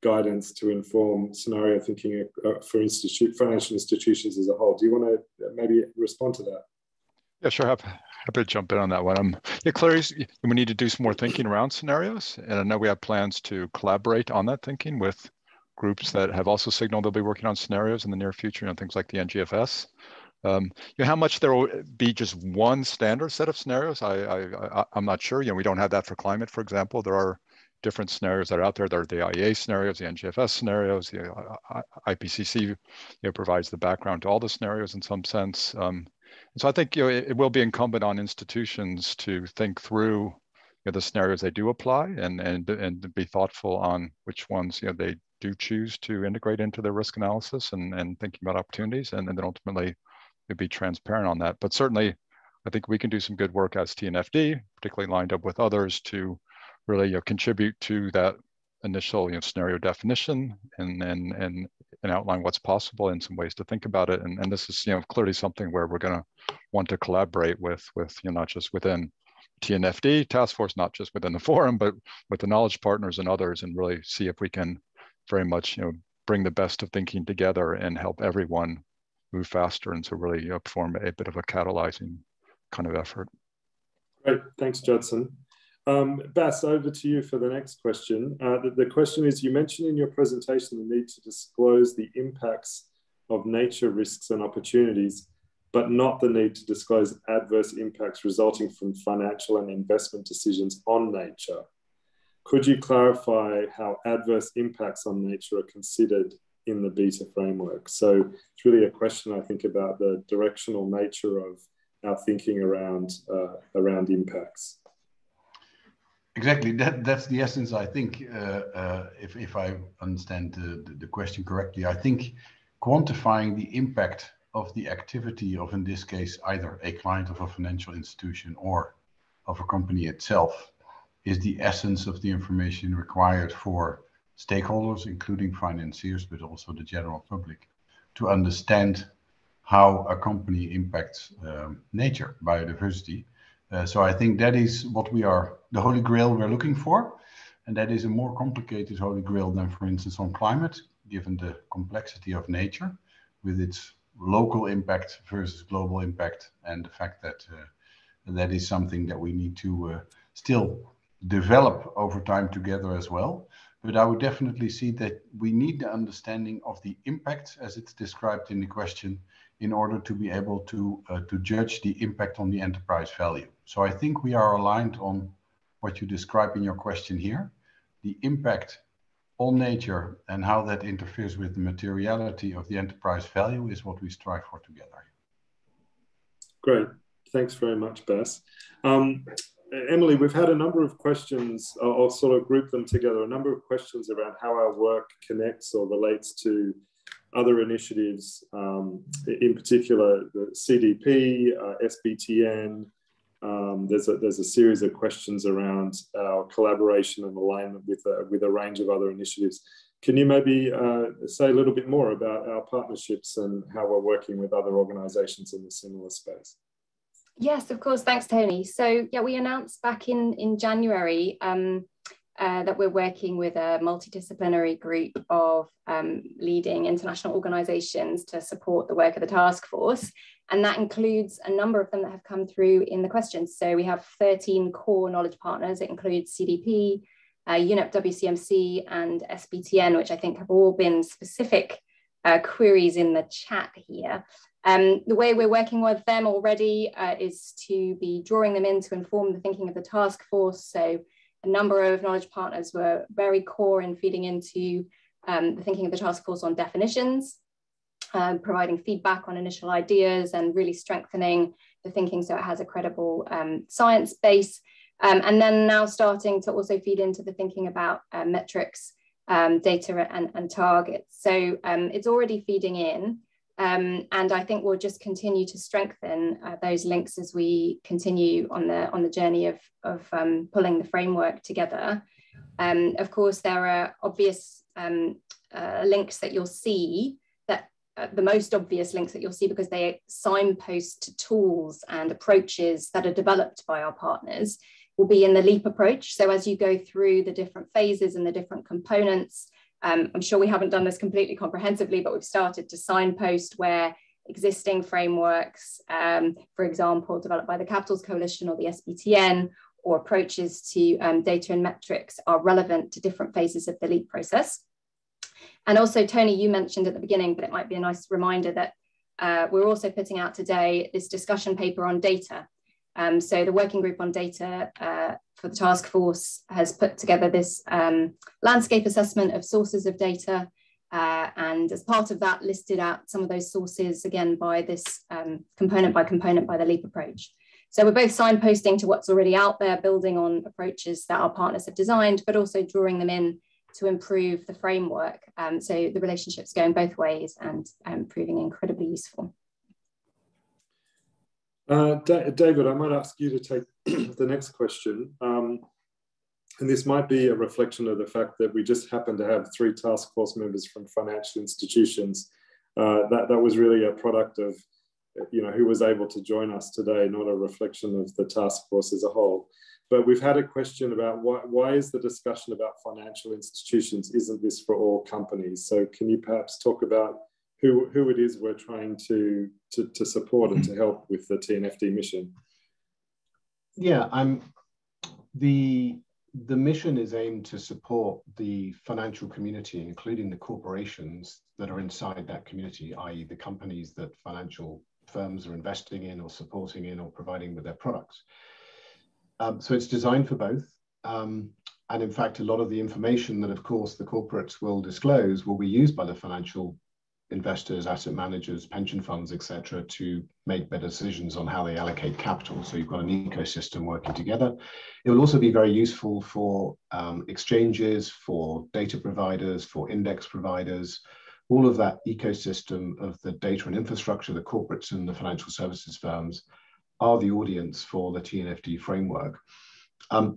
guidance to inform scenario thinking for financial institutions as a whole. Do you want to maybe respond to that? Yeah, sure. Happy to jump in on that one. Yeah, clearly we need to do some more thinking around scenarios, and I know we have plans to collaborate on that thinking with groups that have also signaled they'll be working on scenarios in the near future, things like the NGFS. How much there will be just one standard set of scenarios, I'm not sure. We don't have that for climate, for example. There are different scenarios that are out there. There are the IEA scenarios, the NGFS scenarios, the IPCC provides the background to all the scenarios in some sense. And so I think it will be incumbent on institutions to think through the scenarios they do apply and be thoughtful on which ones they do choose to integrate into their risk analysis and thinking about opportunities, and then ultimately be transparent on that. But certainly, I think we can do some good work as TNFD, particularly lined up with others, to really contribute to that initial scenario definition and outline what's possible and some ways to think about it. And this is clearly something where we're going to want to collaborate with not just within TNFD task force, not just within the forum, but with the knowledge partners and others, and really see if we can very much bring the best of thinking together and help everyone move faster, and so really form a bit of a catalyzing kind of effort. Great, thanks, Judson. Bass, over to you for the next question. The question is, you mentioned in your presentation the need to disclose the impacts of nature risks and opportunities, but not the need to disclose adverse impacts resulting from financial and investment decisions on nature. Could you clarify how adverse impacts on nature are considered in the beta framework? So it's really a question, I think, about the directional nature of our thinking around impacts. Exactly, that's the essence, I think, if I understand the question correctly. I think quantifying the impact of the activity of, in this case, either a client of a financial institution or of a company itself is the essence of the information required for stakeholders, including financiers, but also the general public, to understand how a company impacts nature, biodiversity. So I think that is what the holy grail we're looking for. And that is a more complicated holy grail than, for instance, on climate, given the complexity of nature with its local impact versus global impact, and the fact that that is something that we need to still develop over time together as well. But I would definitely see that we need the understanding of the impact as it's described in the question in order to be able to judge the impact on the enterprise value. So I think we are aligned on what you describe in your question here. The impact on nature and how that interferes with the materiality of the enterprise value is what we strive for together. Great, thanks very much, Bass. Emily, we've had a number of questions. I'll sort of group them together. A number of questions around how our work connects or relates to other initiatives, in particular the CDP, SBTN. There's a series of questions around our collaboration and alignment with a range of other initiatives. Can you maybe say a little bit more about our partnerships and how we're working with other organizations in a similar space? Yes, of course. Thanks, Tony. So yeah, we announced back in January that we're working with a multidisciplinary group of leading international organizations to support the work of the task force. And that includes a number of them that have come through in the questions. So we have 13 core knowledge partners. It includes CDP, UNEP WCMC, and SBTN, which I think have all been specific queries in the chat here. The way we're working with them already is to be drawing them in to inform the thinking of the task force. So a number of knowledge partners were very core in feeding into the thinking of the task force on definitions. providing feedback on initial ideas and really strengthening the thinking so it has a credible science base. And then now starting to also feed into the thinking about metrics, data and targets. So it's already feeding in. And I think we'll just continue to strengthen those links as we continue on the journey of pulling the framework together. Of course, there are obvious links that you'll see, that the most obvious links that you'll see, because they signpost to tools and approaches that are developed by our partners, will be in the LEAP approach. So as you go through the different phases and the different components, I'm sure we haven't done this completely comprehensively, but we've started to signpost where existing frameworks, for example, developed by the Capitals Coalition or the SBTN, or approaches to data and metrics are relevant to different phases of the LEAP process. And also, Tony, you mentioned at the beginning, but it might be a nice reminder that we're also putting out today this discussion paper on data. So the working group on data for the task force has put together this landscape assessment of sources of data, and as part of that listed out some of those sources, again, by this component by the LEAP approach. So we're both signposting to what's already out there, building on approaches that our partners have designed, but also drawing them in to improve the framework. So the relationship's going both ways and proving incredibly useful. David, I might ask you to take the next question. And this might be a reflection of the fact that we just happen to have 3 task force members from financial institutions. That was really a product of, who was able to join us today, not a reflection of the task force as a whole. But we've had a question about why is the discussion about financial institutions, isn't this for all companies? So can you perhaps talk about who it is we're trying to support and to help with the TNFD mission? Yeah, the mission is aimed to support the financial community, including the corporations that are inside that community, i.e. the companies that financial firms are investing in or supporting in or providing with their products. So it's designed for both. And in fact, a lot of the information that, of course, the corporates will disclose will be used by the financial investors, asset managers, pension funds, etc., to make better decisions on how they allocate capital. So you've got an ecosystem working together. It will also be very useful for exchanges, for data providers, for index providers. All of that ecosystem of the data and infrastructure, the corporates and the financial services firms are the audience for the TNFD framework.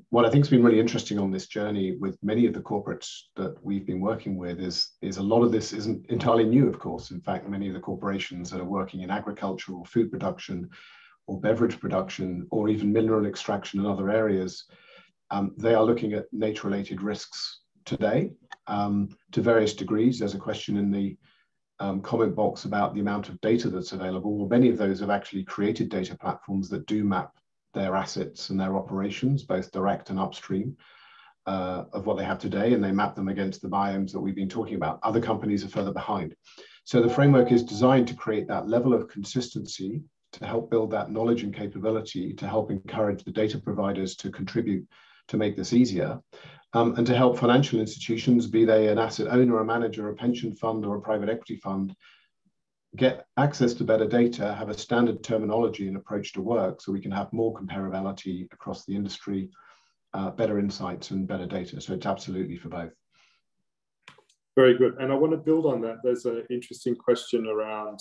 What I think has been really interesting on this journey with many of the corporates that we've been working with is a lot of this isn't entirely new, of course. In fact, many of the corporations that are working in agriculture or food production or beverage production or even mineral extraction in other areas, they are looking at nature-related risks today to various degrees. There's a question in the comment box about the amount of data that's available. Well, many of those have actually created data platforms that do map their assets and their operations, both direct and upstream of what they have today, and they map them against the biomes that we've been talking about. Other companies are further behind. So the framework is designed to create that level of consistency, to help build that knowledge and capability, to help encourage the data providers to contribute to make this easier, and to help financial institutions, be they an asset owner, a manager, a pension fund, or a private equity fund, get access to better data, have a standard terminology and approach to work so we can have more comparability across the industry, better insights and better data. So it's absolutely for both. Very good. And I want to build on that. There's an interesting question around,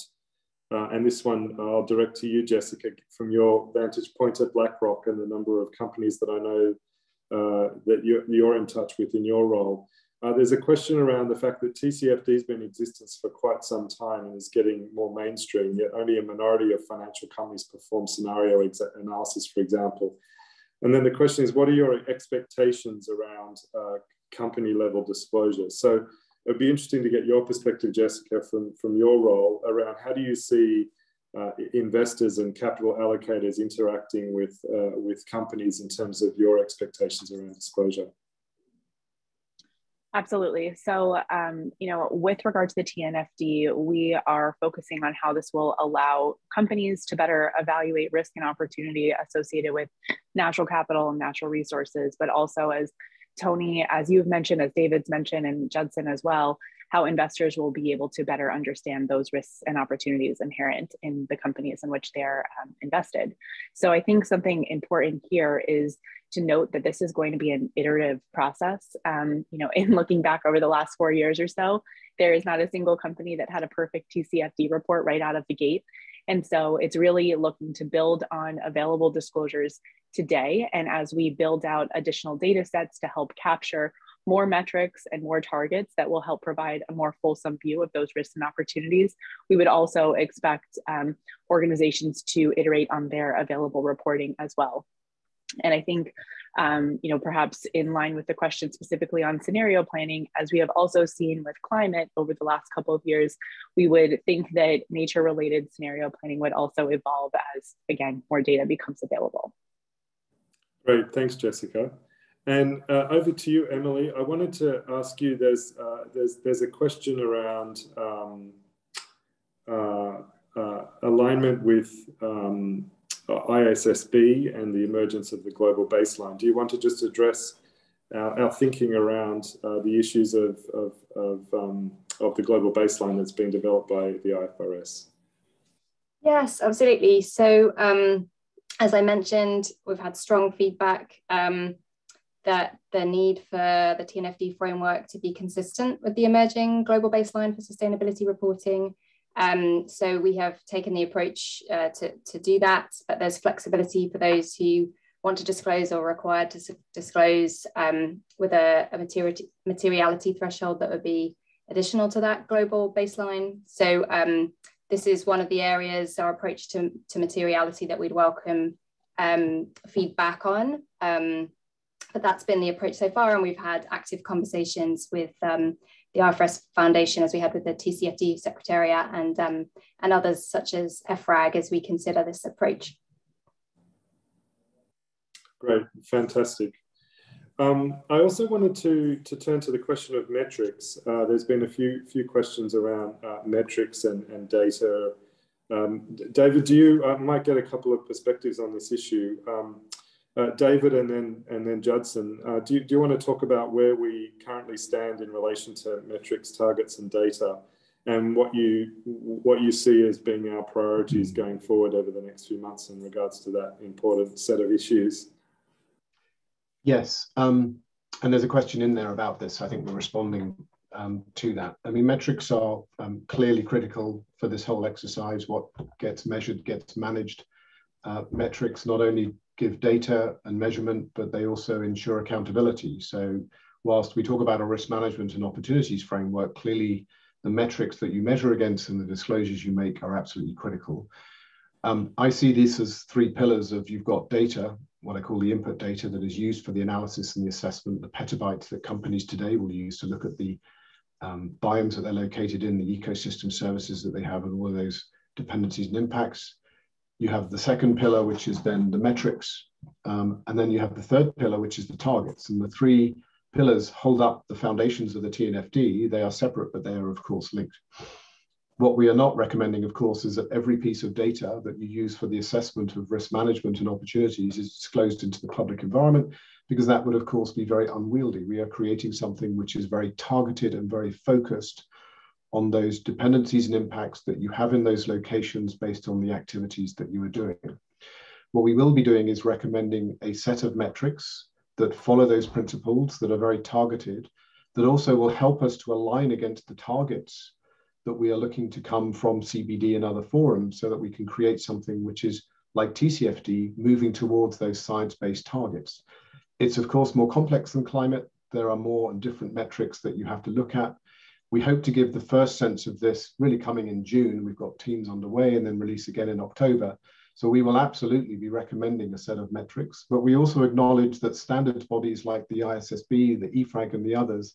and this one I'll direct to you, Jessica, from your vantage point at BlackRock and the number of companies that I know that you're in touch with in your role. There's a question around the fact that TCFD has been in existence for quite some time and is getting more mainstream, yet only a minority of financial companies perform scenario analysis, for example. And then the question is, what are your expectations around company level disclosure? So it'd be interesting to get your perspective, Jessica, from your role around how do you see investors and capital allocators interacting with companies in terms of your expectations around disclosure? Absolutely. So, with regard to the TNFD, we are focusing on how this will allow companies to better evaluate risk and opportunity associated with natural capital and natural resources, but also, as Tony, as you've mentioned, as David's mentioned, and Judson as well, how investors will be able to better understand those risks and opportunities inherent in the companies in which they're invested. So I think something important here is to note that this is going to be an iterative process. You know, in looking back over the last 4 years or so, there is not a single company that had a perfect TCFD report right out of the gate. And so it's really looking to build on available disclosures today. And as we build out additional data sets to help capture more metrics and more targets that will help provide a more fulsome view of those risks and opportunities, we would also expect organizations to iterate on their available reporting as well. And I think, you know, perhaps in line with the question specifically on scenario planning, as we have also seen with climate over the last couple of years, we would think that nature-related scenario planning would also evolve as, again, more data becomes available. Great, thanks, Jessica. And over to you, Emily. I wanted to ask you, there's a question around alignment with ISSB and the emergence of the global baseline. Do you want to just address our thinking around the issues of the global baseline that's been developed by the IFRS? Yes, absolutely. So as I mentioned, we've had strong feedback that the need for the TNFD framework to be consistent with the emerging global baseline for sustainability reporting. So we have taken the approach to do that, but there's flexibility for those who want to disclose or required to disclose with a materiality threshold that would be additional to that global baseline. So this is one of the areas, our approach to materiality, that we'd welcome feedback on. But that's been the approach so far, and we've had active conversations with the IFRS Foundation, as we had with the TCFD Secretariat and others such as FRAG, as we consider this approach. Great, fantastic. I also wanted to turn to the question of metrics. There's been a few questions around metrics and data. David, I might get a couple of perspectives on this issue. David and then Judson, do you want to talk about where we currently stand in relation to metrics, targets, and data, and what you see as being our priorities going forward over the next few months in regards to that important set of issues? Yes, and there's a question in there about this. I think we're responding to that. I mean, metrics are clearly critical for this whole exercise. What gets measured gets managed. Metrics not only give data and measurement, but they also ensure accountability. So whilst we talk about a risk management and opportunities framework, clearly the metrics that you measure against and the disclosures you make are absolutely critical. I see this as three pillars of: you've got data, what I call the input data that is used for the analysis and the assessment, the petabytes that companies today will use to look at the biomes that they're located in, the ecosystem services that they have, and all of those dependencies and impacts. You have the second pillar, which is then the metrics, and then you have the third pillar, which is the targets. And the three pillars hold up the foundations of the TNFD. They are separate, but they are, of course, linked. What we are not recommending, of course, is that every piece of data that you use for the assessment of risk management and opportunities is disclosed into the public environment, because that would, of course, be very unwieldy. We are creating something which is very targeted and very focused on those dependencies and impacts that you have in those locations based on the activities that you are doing. What we will be doing is recommending a set of metrics that follow those principles, that are very targeted, that also will help us to align against the targets that we are looking to come from CBD and other forums, so that we can create something which is like TCFD, moving towards those science-based targets. It's, of course, more complex than climate. There are more and different metrics that you have to look at. We hope to give the first sense of this really coming in June. We've got teams underway, and then release again in October. So we will absolutely be recommending a set of metrics, but we also acknowledge that standards bodies like the ISSB, the EFRAG, and the others,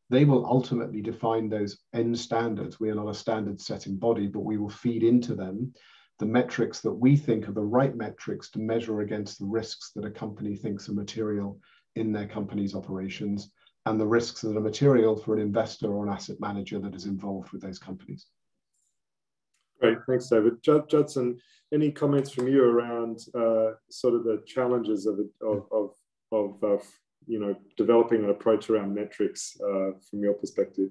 they will ultimately define those end standards. We are not a standard setting body, but we will feed into them the metrics that we think are the right metrics to measure against the risks that a company thinks are material in their company's operations, and the risks that are material for an investor or an asset manager that is involved with those companies. Great, thanks, David. Judson, any comments from you around sort of the challenges of developing an approach around metrics from your perspective?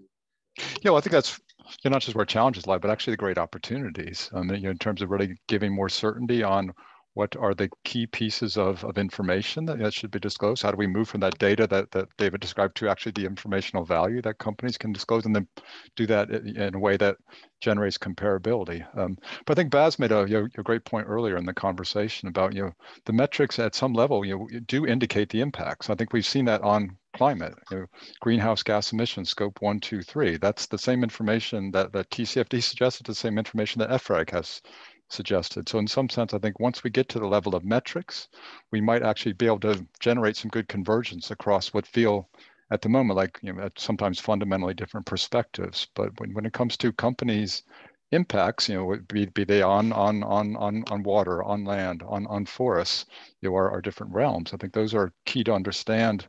Yeah, well, I think that's not just where challenges lie, but actually the great opportunities. In terms of really giving more certainty on what are the key pieces of information that should be disclosed. How do we move from that data that David described to actually the informational value that companies can disclose, and then do that in a way that generates comparability. But I think Baz made a great point earlier in the conversation about the metrics at some level do indicate the impacts. I think we've seen that on climate, greenhouse gas emissions, scope 1, 2, 3. That's the same information that TCFD suggested, the same information that EFRAG has suggested. So in some sense, I think once we get to the level of metrics, we might actually be able to generate some good convergence across what feel at the moment like sometimes fundamentally different perspectives. But when it comes to companies' impacts, be they on water, on land, on forests, are different realms. I think those are key to understand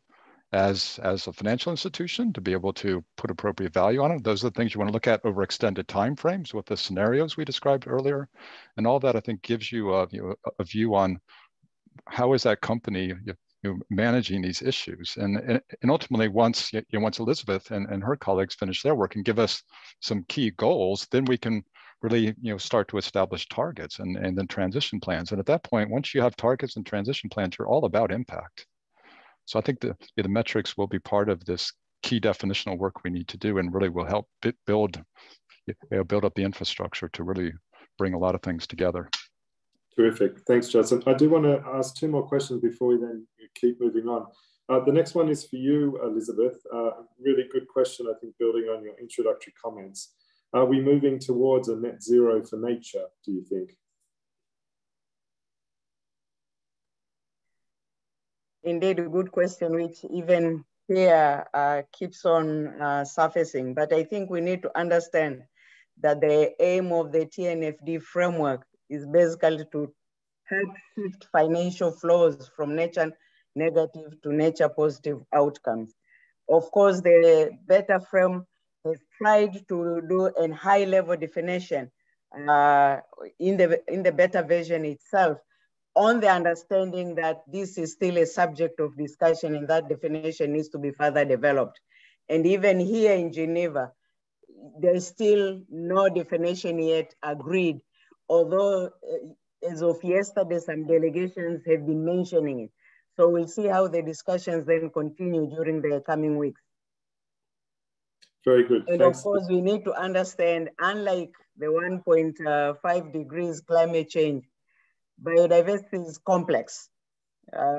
as a financial institution, to be able to put appropriate value on it. Those are the things you want to look at over extended timeframes with the scenarios we described earlier. And all that, I think, gives you a view on how is that company managing these issues. And ultimately, once Elizabeth and her colleagues finish their work and give us some key goals, then we can really start to establish targets and then transition plans. And at that point, once you have targets and transition plans, you're all about impact. So I think the metrics will be part of this key definitional work we need to do, and really will help build up the infrastructure to really bring a lot of things together. Terrific. Thanks, Judson. I do want to ask two more questions before we then keep moving on. The next one is for you, Elizabeth. Really good question, I think, building on your introductory comments. Are we moving towards a net zero for nature, do you think? Indeed, a good question, which even here keeps on surfacing. But I think we need to understand that the aim of the TNFD framework is basically to help shift financial flows from nature negative to nature positive outcomes. Of course, the Beta frame has tried to do a high level definition in the Beta version itself, on the understanding that this is still a subject of discussion and that definition needs to be further developed. And even here in Geneva, there's still no definition yet agreed, although as of yesterday, some delegations have been mentioning it. So we'll see how the discussions then continue during the coming weeks. Very good. And thanks. Of course, we need to understand, unlike the 1.5 degrees climate change, biodiversity is complex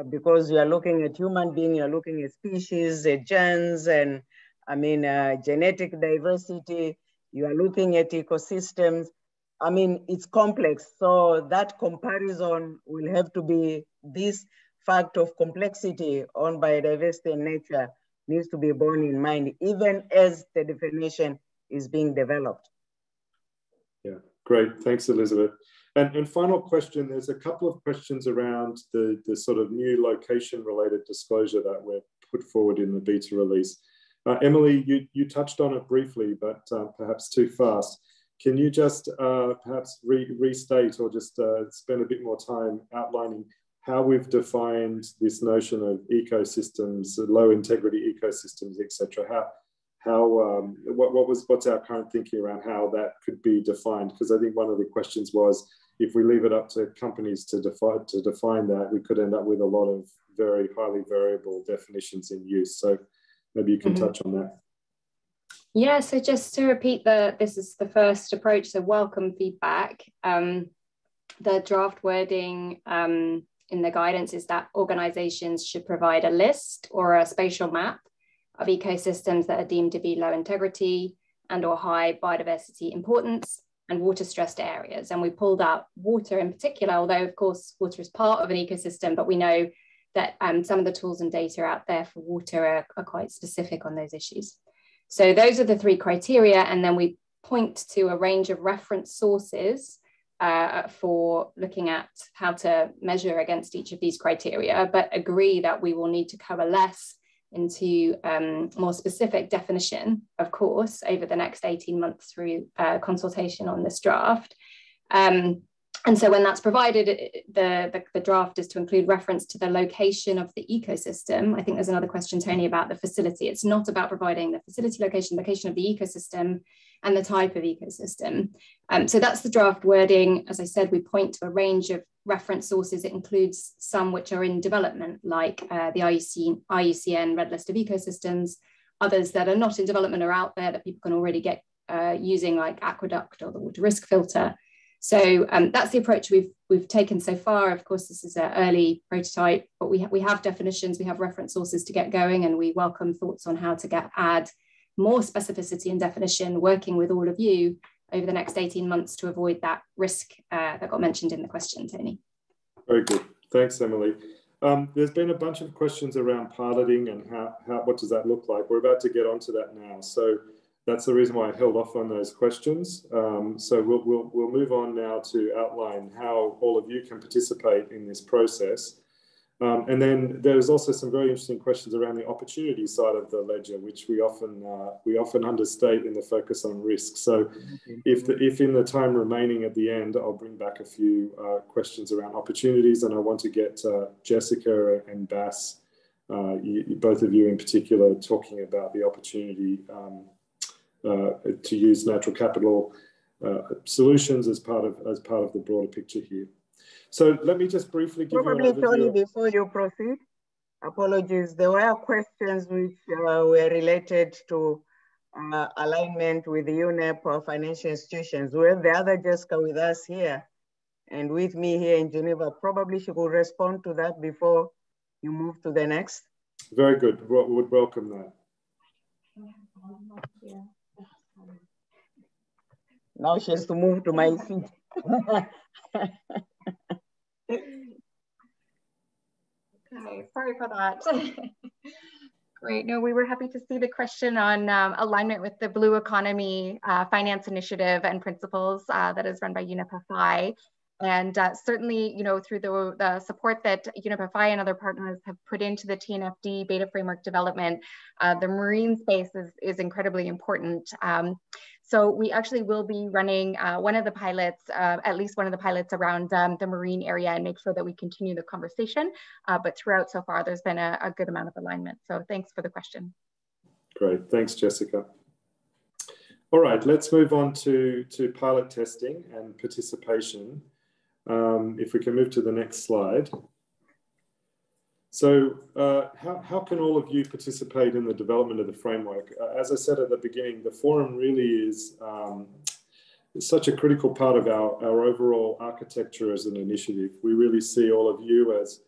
because you are looking at human beings, you're looking at species, genes, and genetic diversity. You are looking at ecosystems. It's complex. So that comparison will have to be, this fact of complexity on biodiversity and nature needs to be borne in mind, even as the definition is being developed. Yeah, great. Thanks, Elizabeth. And final question, there's a couple of questions around the sort of new location-related disclosure that we're put forward in the beta release. Emily, you touched on it briefly, but perhaps too fast. Can you just perhaps restate or just spend a bit more time outlining how we've defined this notion of ecosystems, low integrity ecosystems, etc.? What's our current thinking around how that could be defined? Because I think one of the questions was, if we leave it up to companies to define that, we could end up with a lot of very highly variable definitions in use. So maybe you can touch on that. Yeah, so just to repeat, this is the first approach, so welcome feedback. The draft wording in the guidance is that organizations should provide a list or a spatial map of ecosystems that are deemed to be low integrity and or high biodiversity importance and water stressed areas. And we pulled out water in particular, although of course water is part of an ecosystem, but we know that some of the tools and data out there for water are quite specific on those issues. So those are the three criteria. And then we point to a range of reference sources for looking at how to measure against each of these criteria, but agree that we will need to coalesce into more specific definition, of course, over the next 18 months through consultation on this draft. And so when that's provided, the draft is to include reference to the location of the ecosystem. I think there's another question, Tony, about the facility. It's not about providing the facility location of the ecosystem and the type of ecosystem. So that's the draft wording. As I said, we point to a range of reference sources. It includes some which are in development, like the IUCN Red List of Ecosystems. Others that are not in development are out there that people can already get using, like Aqueduct or the Water Risk Filter. So that's the approach we've taken so far. Of course, this is an early prototype, but we have definitions, we have reference sources to get going, and we welcome thoughts on how to add more specificity and definition, working with all of you over the next 18 months to avoid that risk that got mentioned in the question, Tony. Very good. Thanks, Emily. There's been a bunch of questions around piloting and what does that look like. We're about to get onto that now. So that's the reason why I held off on those questions. So we'll move on now to outline how all of you can participate in this process. And then there's also some very interesting questions around the opportunity side of the ledger, which we often understate in the focus on risk. So if in the time remaining at the end, I'll bring back a few questions around opportunities, and I want to get Jessica and Bas, both of you in particular, talking about the opportunity to use natural capital solutions as part of the broader picture here. So let me just briefly give you an overview. Tony, before you proceed, apologies. There were questions which were related to alignment with the UNEP or financial institutions. We have the other Jessica with us here and with me here in Geneva. Probably she will respond to that before you move to the next. Very good. Would welcome that. Now she has to move to my seat. Okay, sorry for that. Great. No, we were happy to see the question on alignment with the Blue Economy Finance Initiative and principles that is run by UNEP-FI. And certainly, you know, through the support that UNEP-FI and other partners have put into the TNFD beta framework development, the marine space is incredibly important. So we actually will be running one of the pilots, at least one of the pilots around the marine area, and make sure that we continue the conversation. But throughout so far, there's been a good amount of alignment. So thanks for the question. Great, thanks, Jessica. All right, let's move on to pilot testing and participation. If we can move to the next slide. So how can all of you participate in the development of the framework? As I said at the beginning, the forum really is such a critical part of our overall architecture as an initiative. We really see all of you as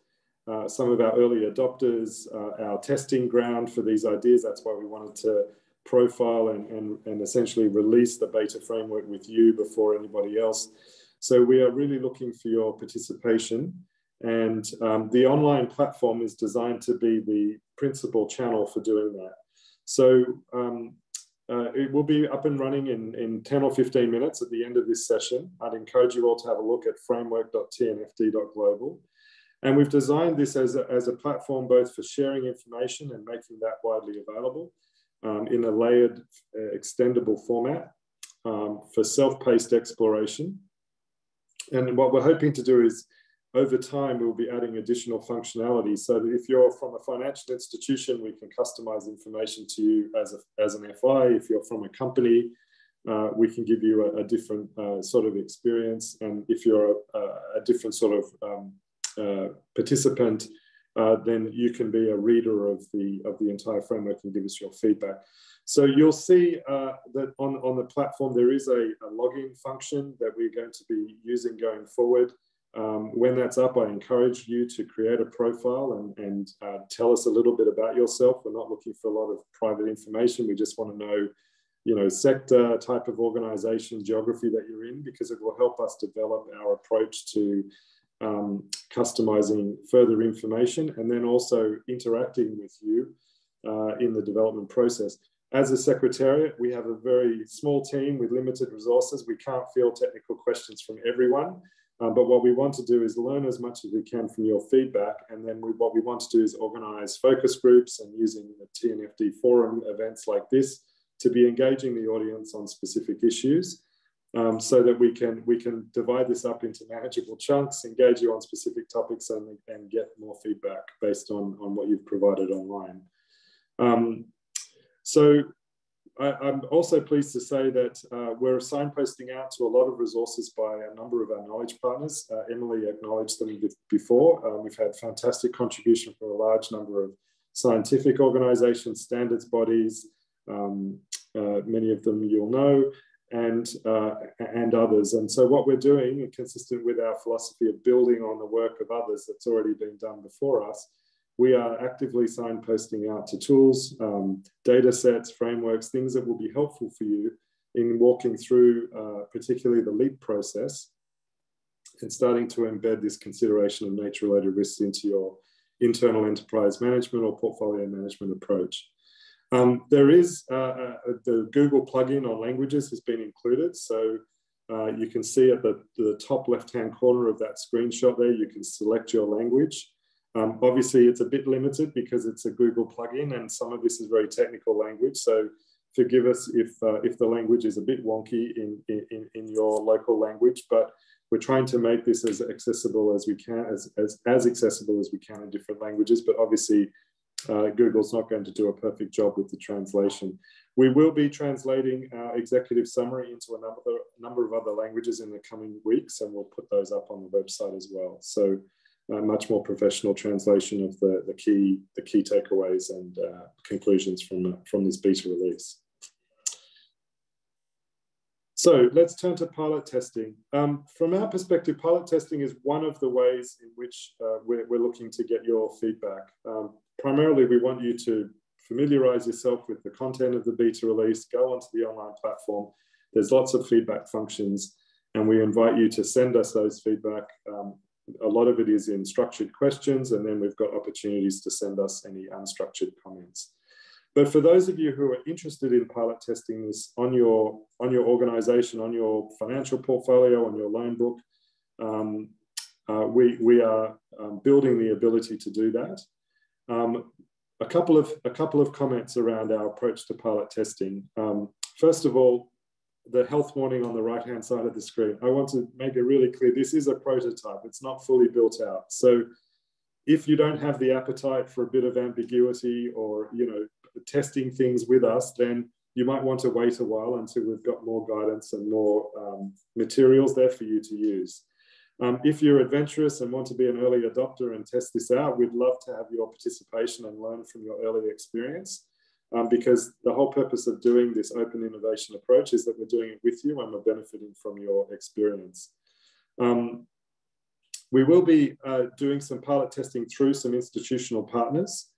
some of our early adopters, our testing ground for these ideas. That's why we wanted to profile and essentially release the beta framework with you before anybody else. So we are really looking for your participation. And the online platform is designed to be the principal channel for doing that. So it will be up and running in 10 or 15 minutes at the end of this session. I'd encourage you all to have a look at framework.tnfd.global. And we've designed this as a platform both for sharing information and making that widely available in a layered, extendable format for self-paced exploration. And what we're hoping to do is, over time, we'll be adding additional functionality so that if you're from a financial institution, we can customize information to you as an FI. If you're from a company, we can give you a different sort of experience. And if you're a different sort of participant, then you can be a reader of the entire framework and give us your feedback. So you'll see that on the platform, there is a login function that we're going to be using going forward. When that's up, I encourage you to create a profile and tell us a little bit about yourself. We're not looking for a lot of private information. We just want to know, sector, type of organization, geography that you're in, because it will help us develop our approach to customizing further information and then also interacting with you in the development process. As a secretariat, we have a very small team with limited resources. We can't field technical questions from everyone. But what we want to do is learn as much as we can from your feedback. And then what we want to do is organize focus groups and using the TNFD Forum events like this to be engaging the audience on specific issues. so that we can divide this up into manageable chunks, engage you on specific topics, and get more feedback based on what you've provided online. So I'm also pleased to say that we're signposting out to a lot of resources by a number of our knowledge partners. Emily acknowledged them before. We've had fantastic contribution from a large number of scientific organizations, standards bodies, many of them you'll know, and others. And so what we're doing, consistent with our philosophy of building on the work of others that's already been done before us, we are actively signposting out to tools, data sets, frameworks, things that will be helpful for you in walking through particularly the LEAP process and starting to embed this consideration of nature-related risks into your internal enterprise management or portfolio management approach. There is the Google plugin on languages has been included. So you can see at the top left-hand corner of that screenshot there, you can select your language. Obviously, it's a bit limited because it's a Google plugin and some of this is very technical language. So forgive us if the language is a bit wonky in your local language, but we're trying to make this as accessible as we can, as accessible as we can in different languages. But obviously, Google's not going to do a perfect job with the translation. We will be translating our executive summary into a number of other languages in the coming weeks, and we'll put those up on the website as well. So much more professional translation of the key takeaways and conclusions from this beta release. So let's turn to pilot testing. From our perspective, pilot testing is one of the ways in which we're looking to get your feedback. Primarily, we want you to familiarize yourself with the content of the beta release, go onto the online platform. There's lots of feedback functions, and we invite you to send us those feedback. A lot of it is in structured questions, and then we've got opportunities to send us any unstructured comments. But for those of you who are interested in pilot testing this on your organization, on your financial portfolio, on your loan book, we are building the ability to do that. A couple of comments around our approach to pilot testing. First of all, the health warning on the right-hand side of the screen. I want to make it really clear, this is a prototype. It's not fully built out. So if you don't have the appetite for a bit of ambiguity or, testing things with us, then you might want to wait a while until we've got more guidance and more materials there for you to use. If you're adventurous and want to be an early adopter and test this out, we'd love to have your participation and learn from your early experience. Because the whole purpose of doing this open innovation approach is that we're doing it with you and we're benefiting from your experience. We will be doing some pilot testing through some institutional partners,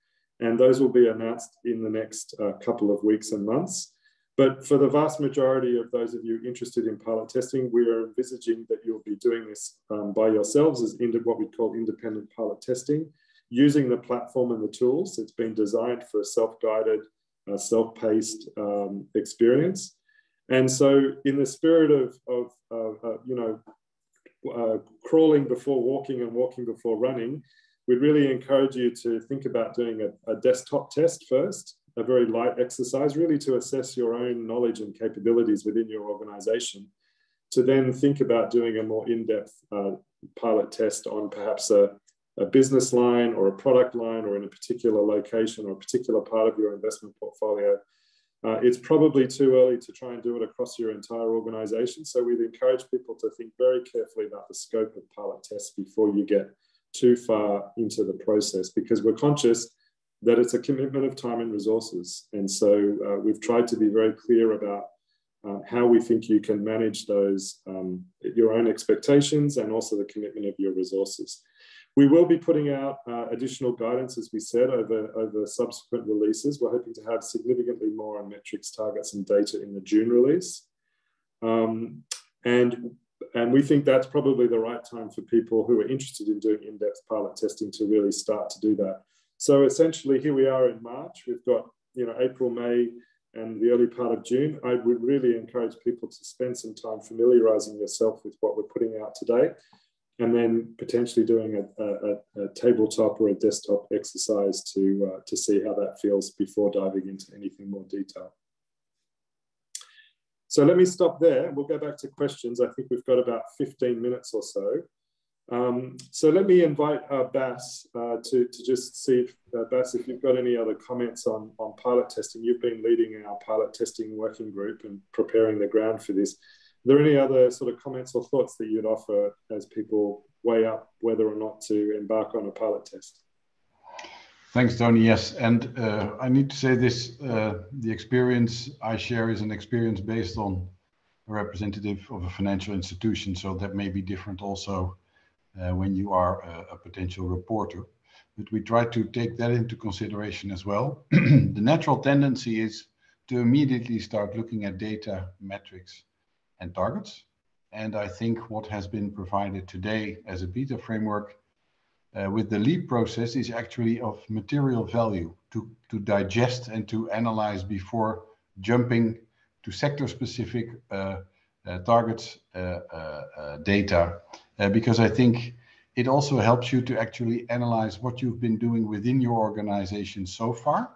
and those will be announced in the next couple of weeks and months. But for the vast majority of those of you interested in pilot testing, we are envisaging that you'll be doing this by yourselves as what we call independent pilot testing, using the platform and the tools. It's been designed for a self-guided, self-paced experience. And so in the spirit of crawling before walking and walking before running, we'd really encourage you to think about doing a desktop test first, a very light exercise, really to assess your own knowledge and capabilities within your organization, to then think about doing a more in-depth pilot test on perhaps a business line or a product line or in a particular location or a particular part of your investment portfolio. It's probably too early to try and do it across your entire organization. So we'd encourage people to think very carefully about the scope of pilot tests before you get too far into the process, because we're conscious that it's a commitment of time and resources. And so we've tried to be very clear about how we think you can manage those, your own expectations and also the commitment of your resources. We will be putting out additional guidance, as we said, over subsequent releases. We're hoping to have significantly more on metrics, targets, and data in the June release. And we think that's probably the right time for people who are interested in doing in-depth pilot testing to really start to do that. So essentially, here we are in March. We've got April, May, and the early part of June. I would really encourage people to spend some time familiarizing yourself with what we're putting out today, and then potentially doing a tabletop or a desktop exercise to see how that feels before diving into anything more detail. So let me stop there. We'll go back to questions. I think we've got about 15 minutes or so. So let me invite Bas to just see if, Bas, if you've got any other comments on pilot testing. You've been leading our pilot testing working group and preparing the ground for this. Are there any other sort of comments or thoughts that you'd offer as people weigh up whether or not to embark on a pilot test? Thanks, Tony. Yes, and I need to say this, the experience I share is an experience based on a representative of a financial institution, so that may be different also when you are a potential reporter. But we try to take that into consideration as well. The natural tendency is to immediately start looking at data, metrics, and targets. And I think what has been provided today as a beta framework with the LEAP process is actually of material value to digest and to analyze before jumping to sector-specific targets data, because I think it also helps you to actually analyze what you've been doing within your organization so far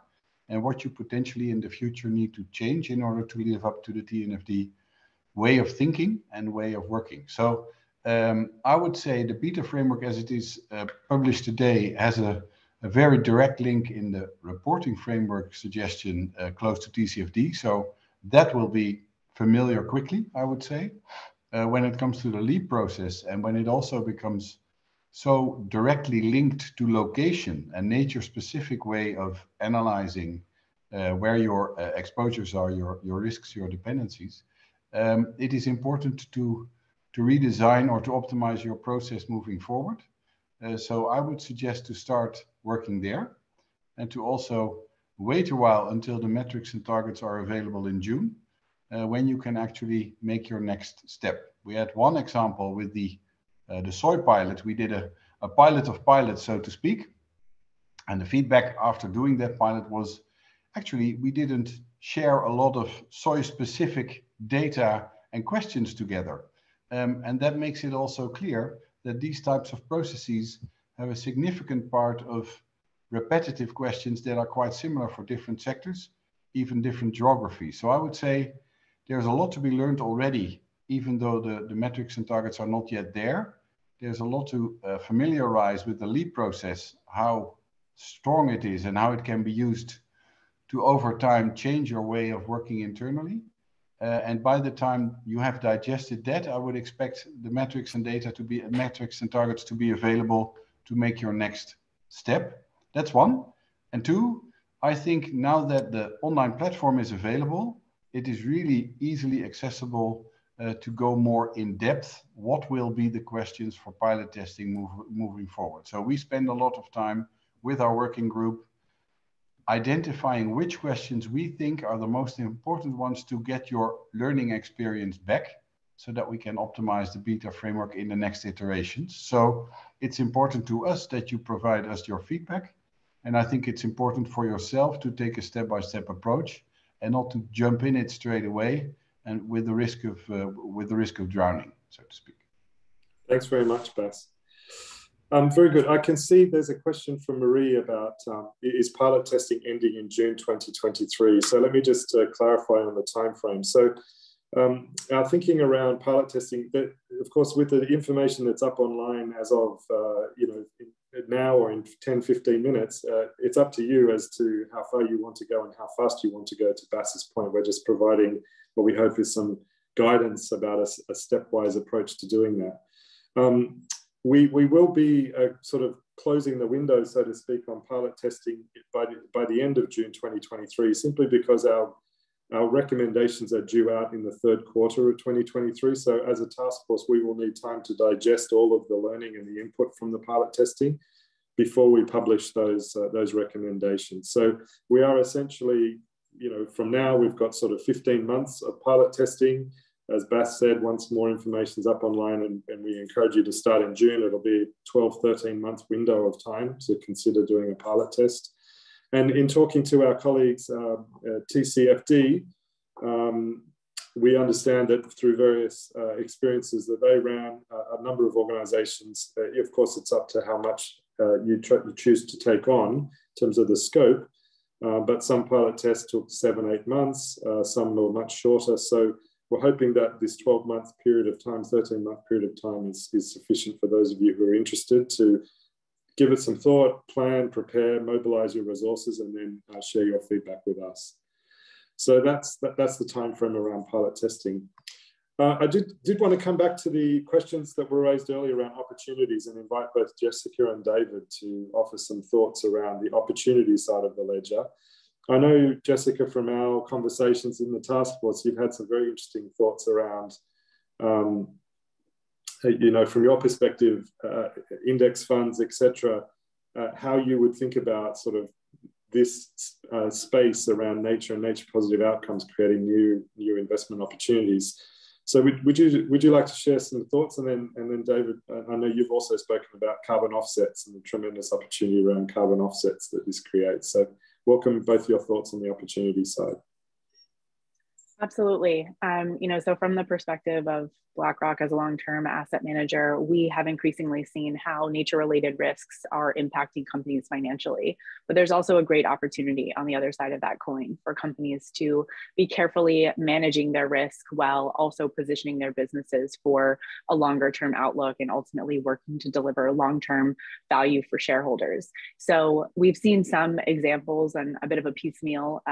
and what you potentially in the future need to change in order to live up to the TNFD way of thinking and way of working. So I would say the beta framework as it is published today has a very direct link in the reporting framework suggestion close to TCFD. So that will be familiar quickly, I would say, when it comes to the LEAP process, and when it also becomes so directly linked to location and nature-specific way of analyzing where your exposures are, your risks, your dependencies. It is important to redesign or to optimize your process moving forward. So I would suggest to start working there and to also wait a while until the metrics and targets are available in June, when you can actually make your next step. We had one example with the soy pilot. We did a pilot of pilots, so to speak. And the feedback after doing that pilot was actually we didn't share a lot of soy-specific data and questions together. And that makes it also clear that these types of processes have a significant part of repetitive questions that are quite similar for different sectors, even different geographies. So I would say there's a lot to be learned already, even though the metrics and targets are not yet there. There's a lot to familiarize with the LEAP process, how strong it is and how it can be used to over time change your way of working internally. And by the time you have digested that, I would expect the metrics and targets to be available to make your next step. That's one. And two, I think now that the online platform is available, it is really easily accessible to go more in depth. What will be the questions for pilot testing moving forward? So we spend a lot of time with our working group identifying which questions we think are the most important ones to get your learning experience back so that we can optimize the beta framework in the next iterations. So it's important to us that you provide us your feedback. And I think it's important for yourself to take a step-by-step approach and not to jump in it straight away and with the risk of drowning, so to speak. Thanks very much, Bas. Very good. I can see there's a question from Marie about is pilot testing ending in June 2023? So let me just clarify on the time frame. So our thinking around pilot testing, that of course with the information that's up online as of now or in 10-15 minutes, it's up to you as to how far you want to go and how fast you want to go. To Bas's point, we're just providing what we hope is some guidance about a stepwise approach to doing that. We will be sort of closing the window, so to speak, on pilot testing by the end of June 2023, simply because our recommendations are due out in the third quarter of 2023. So as a task force, we will need time to digest all of the learning and the input from the pilot testing before we publish those recommendations. So we are essentially, from now, we've got sort of 15 months of pilot testing. As Bas said, once more information is up online and we encourage you to start in June, it'll be a 12, 13 month window of time to consider doing a pilot test. And in talking to our colleagues at TCFD, we understand that through various experiences that they ran, a number of organizations, of course, it's up to how much you choose to take on in terms of the scope, but some pilot tests took 7-8 months, some were much shorter. So we're hoping that this 12-month period of time, 13-month period of time is sufficient for those of you who are interested to give it some thought, plan, prepare, mobilize your resources, and then share your feedback with us. So that's the time frame around pilot testing. I did want to come back to the questions that were raised earlier around opportunities and invite both Jessica and David to offer some thoughts around the opportunity side of the ledger. I know, Jessica, from our conversations in the task force, you've had some very interesting thoughts around, you know, from your perspective, index funds, etc., how you would think about sort of this space around nature and nature positive outcomes, creating new investment opportunities. So would you like to share some thoughts? And then David, I know you've also spoken about carbon offsets and the tremendous opportunity around carbon offsets that this creates. So welcome both your thoughts on the opportunity side. Absolutely. You know, so from the perspective of BlackRock as a long-term asset manager, we have increasingly seen how nature-related risks are impacting companies financially. But there's also a great opportunity on the other side of that coin for companies to be carefully managing their risk while also positioning their businesses for a longer-term outlook and ultimately working to deliver long-term value for shareholders. So we've seen some examples and a bit of a piecemeal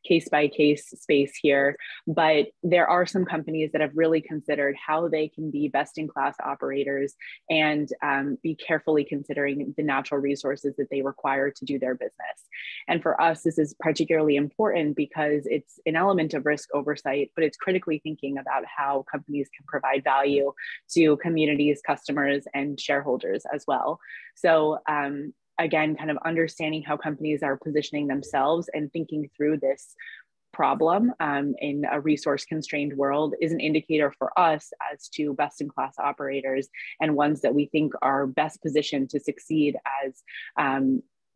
case-by-case space here, but there are some companies that have really considered how they can be best-in-class operators and be carefully considering the natural resources that they require to do their business. And for us, this is particularly important because it's an element of risk oversight, but it's critically thinking about how companies can provide value to communities, customers, and shareholders as well. So again, kind of understanding how companies are positioning themselves and thinking through this problem in a resource-constrained world is an indicator for us as to best-in-class operators and ones that we think are best positioned to succeed as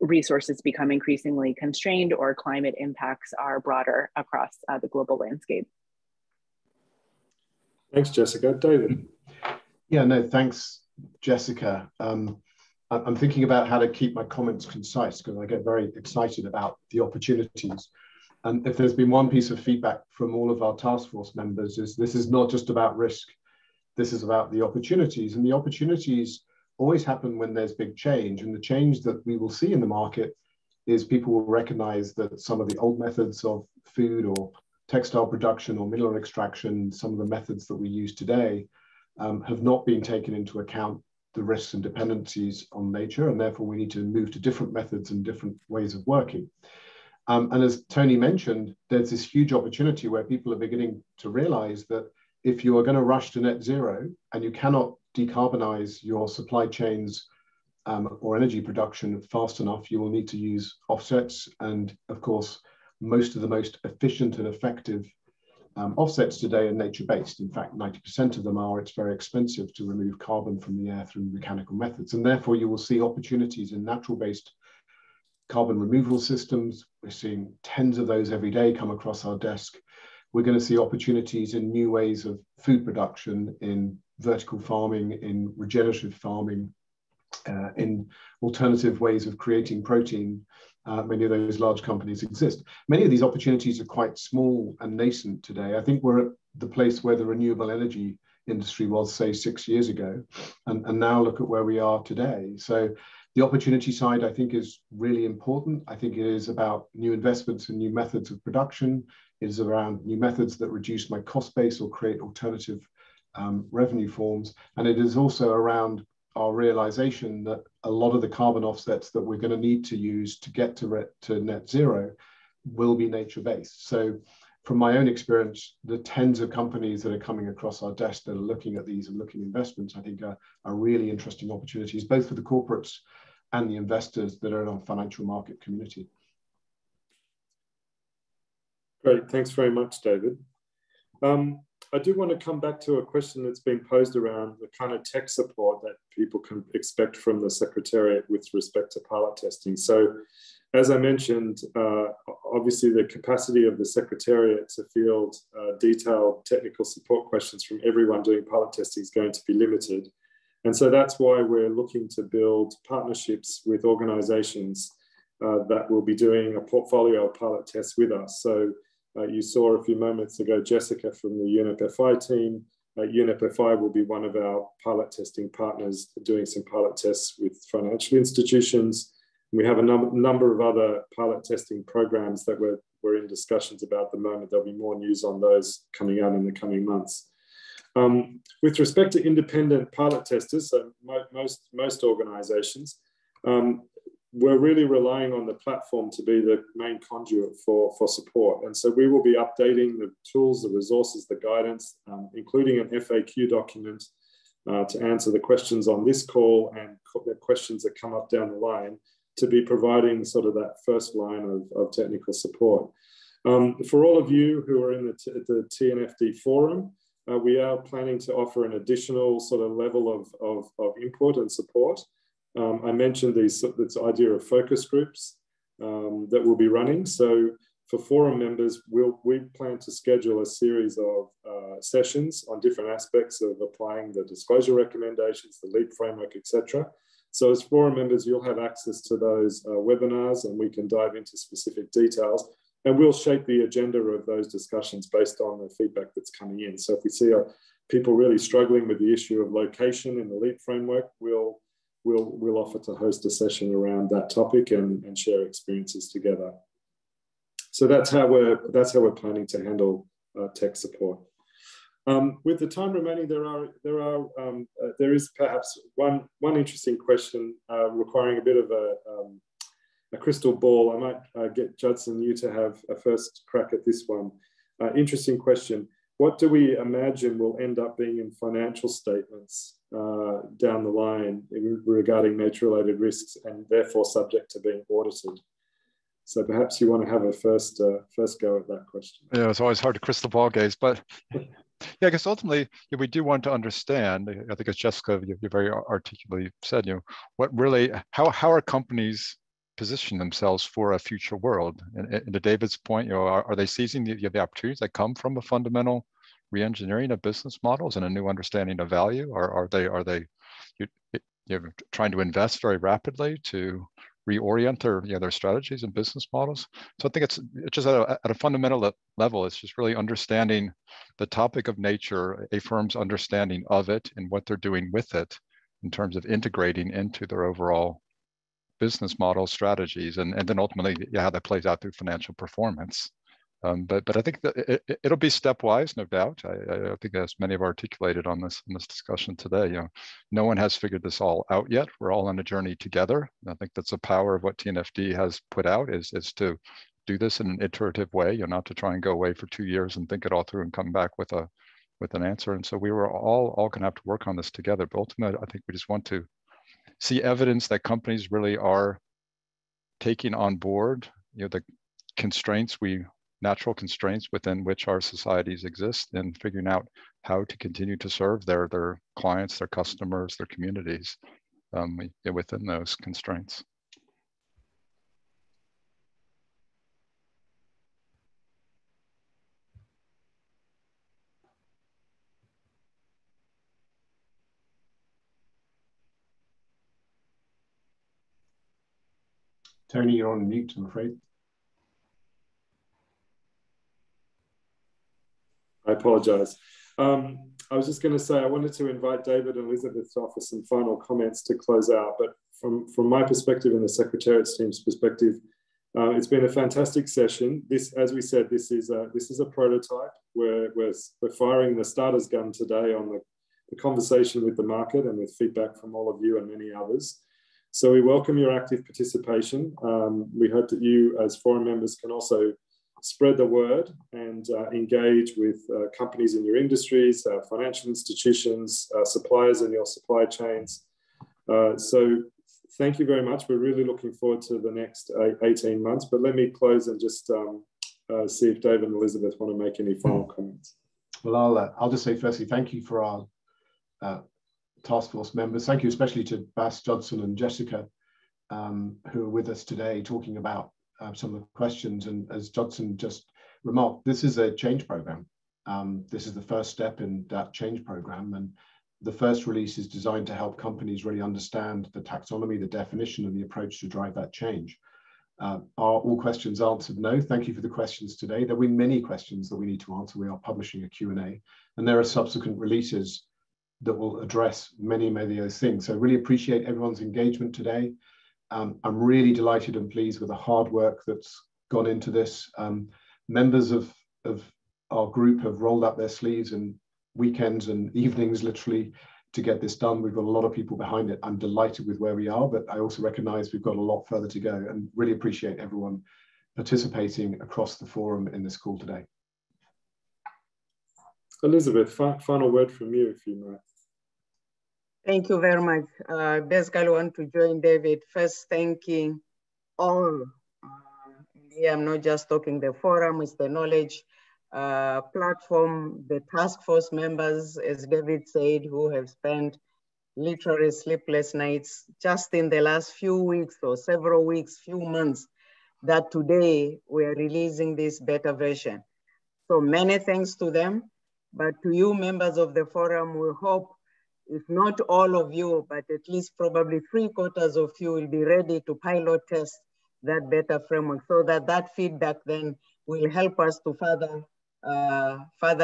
resources become increasingly constrained or climate impacts are broader across the global landscape. Thanks, Jessica. David? Yeah, no, thanks, Jessica. I'm thinking about how to keep my comments concise because I get very excited about the opportunities. And if there's been one piece of feedback from all of our task force members is this is not just about risk, this is about the opportunities. And the opportunities always happen when there's big change. And the change that we will see in the market is people will recognize that some of the old methods of food or textile production or mineral extraction, some of the methods that we use today have not been taken into account the risks and dependencies on nature. And therefore we need to move to different methods and different ways of working. And as Tony mentioned, there's this huge opportunity where people are beginning to realize that if you are going to rush to net zero and you cannot decarbonize your supply chains or energy production fast enough, you will need to use offsets. And of course, most of the most efficient and effective offsets today are nature-based. In fact, 90% of them are. It's very expensive to remove carbon from the air through mechanical methods. And therefore, you will see opportunities in natural-based carbon removal systems. We're seeing tens of those every day come across our desk. We're going to see opportunities in new ways of food production, in vertical farming, in regenerative farming, in alternative ways of creating protein. Many of those large companies exist. Many of these opportunities are quite small and nascent today. I think we're at the place where the renewable energy industry was, say, 6 years ago, and now look at where we are today. So the opportunity side, I think, is really important. I think it is about new investments and new methods of production. It is around new methods that reduce my cost base or create alternative revenue forms. And it is also around our realization that a lot of the carbon offsets that we're going to need to use to get to net zero will be nature-based. So from my own experience, the tens of companies that are coming across our desk that are looking at these and looking at investments, I think are really interesting opportunities, both for the corporates and the investors that are in our financial market community. Great, thanks very much, David. I do want to come back to a question that's been posed around the kind of tech support that people can expect from the Secretariat with respect to pilot testing. So, as I mentioned, obviously the capacity of the Secretariat to field detailed technical support questions from everyone doing pilot testing is going to be limited. And so that's why we're looking to build partnerships with organizations that will be doing a portfolio of pilot tests with us. So You saw a few moments ago Jessica from the UNEP FI team. UNEP FI will be one of our pilot testing partners, doing some pilot tests with financial institutions. We have a number of other pilot testing programs that we're in discussions about at the moment. There'll be more news on those coming out in the coming months. With respect to independent pilot testers, so most organizations, we're really relying on the platform to be the main conduit for support. And so we will be updating the tools, the resources, the guidance, including an FAQ document to answer the questions on this call and the questions that come up down the line, to be providing sort of that first line of technical support. For all of you who are in the TNFD Forum, we are planning to offer an additional sort of level of input and support. I mentioned this idea of focus groups that we'll be running. So for forum members, we plan to schedule a series of sessions on different aspects of applying the disclosure recommendations, the LEAP framework, etc. So as forum members, you'll have access to those webinars, and we can dive into specific details, and we'll shape the agenda of those discussions based on the feedback that's coming in. So if we see people really struggling with the issue of location in the LEAP framework, we'll offer to host a session around that topic and share experiences together. So that's how we're planning to handle tech support. With the time remaining, there is perhaps one interesting question requiring a bit of a crystal ball. I might get Judson, you to have a first crack at this one. Interesting question. What do we imagine will end up being in financial statements down the line regarding nature-related risks and therefore subject to being audited? So perhaps you want to have a first go at that question. Yeah, it's always hard to crystal ball gaze, but yeah, I guess ultimately we do want to understand. I think as Jessica, you very articulately said, what really, how are companies position themselves for a future world? And to David's point, are they seizing the opportunities that come from a fundamental re-engineering of business models and a new understanding of value? Or are they trying to invest very rapidly to reorient their strategies and business models? So I think it's just at a fundamental level, it's just really understanding the topic of nature, a firm's understanding of it and what they're doing with it in terms of integrating into their overall business model strategies, and then ultimately how that plays out through financial performance. But I think that it'll be stepwise, no doubt. I think as many have articulated in this discussion today, no one has figured this all out yet. We're all on a journey together. I think that's the power of what TNFD has put out is to do this in an iterative way, not to try and go away for 2 years and think it all through and come back with an answer. And so we were all going to have to work on this together. But ultimately, I think we just want to see evidence that companies really are taking on board, the natural constraints within which our societies exist, and figuring out how to continue to serve their clients, their customers, their communities within those constraints. Tony, you're on mute, I'm afraid. I apologize. I was just going to say, I wanted to invite David and Elizabeth to offer some final comments to close out. But from my perspective and the Secretariat's team's perspective, it's been a fantastic session. This, as we said, this is a prototype. We're firing the starter's gun today on the conversation with the market and with feedback from all of you and many others. So we welcome your active participation. We hope that you as forum members can also spread the word and engage with companies in your industries, financial institutions, suppliers in your supply chains. So thank you very much. We're really looking forward to the next 18 months. But let me close and just see if David and Elizabeth want to make any final comments. Well, I'll just say firstly, thank you for our task force members. Thank you especially to Bas, Judson and Jessica, who are with us today talking about some of the questions. And as Judson just remarked, this is a change program. This is the first step in that change program. And the first release is designed to help companies really understand the taxonomy, the definition and the approach to drive that change. Are all questions answered? No. Thank you for the questions today. There will be many questions that we need to answer. We are publishing a Q&A, and there are subsequent releases that will address many of those things. So I really appreciate everyone's engagement today. I'm really delighted and pleased with the hard work that's gone into this. Members of our group have rolled up their sleeves and weekends and evenings literally to get this done. We've got a lot of people behind it. I'm delighted with where we are, but I also recognize we've got a lot further to go, and really appreciate everyone participating across the forum in this call today. Elizabeth, final word from you, if you might. Thank you very much. Basically, I want to join David first thanking all. Here I'm not just talking the forum, it's the knowledge platform, the task force members, as David said, who have spent literally sleepless nights just in the last few weeks or several weeks, few months, that today we are releasing this beta version. So many thanks to them, but to you members of the forum, we hope, if not all of you, but at least probably 3/4 of you will be ready to pilot test that beta framework, so that feedback then will help us to further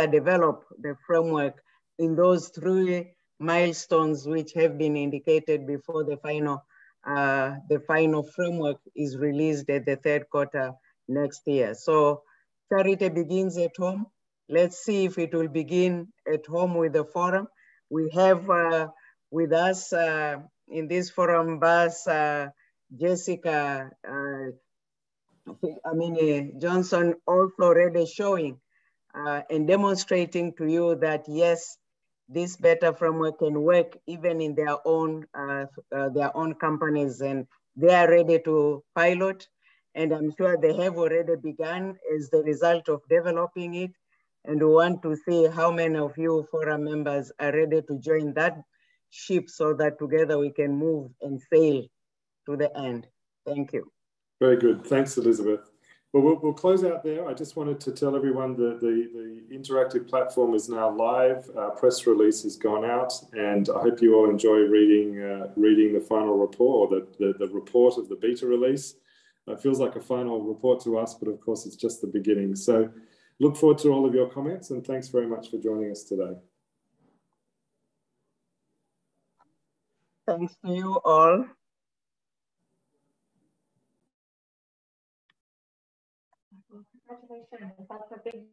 develop the framework in those 3 milestones which have been indicated before the final framework is released at the 3rd quarter next year. So charity begins at home. Let's see if it will begin at home with the forum. We have with us in this forum, Bas, Jessica, Johnson, also already showing and demonstrating to you that yes, this beta framework can work even in their own companies, and they are ready to pilot. And I'm sure they have already begun as the result of developing it. And we want to see how many of you forum members are ready to join that ship so that together we can move and sail to the end. Thank you. Very good. Thanks, Elizabeth. Well, we'll close out there. I just wanted to tell everyone that the interactive platform is now live. Press release has gone out, and I hope you all enjoy reading the final report, or the report of the beta release. It feels like a final report to us, but of course it's just the beginning. So look forward to all of your comments, and thanks very much for joining us today. Thanks to you all. Congratulations. That's a big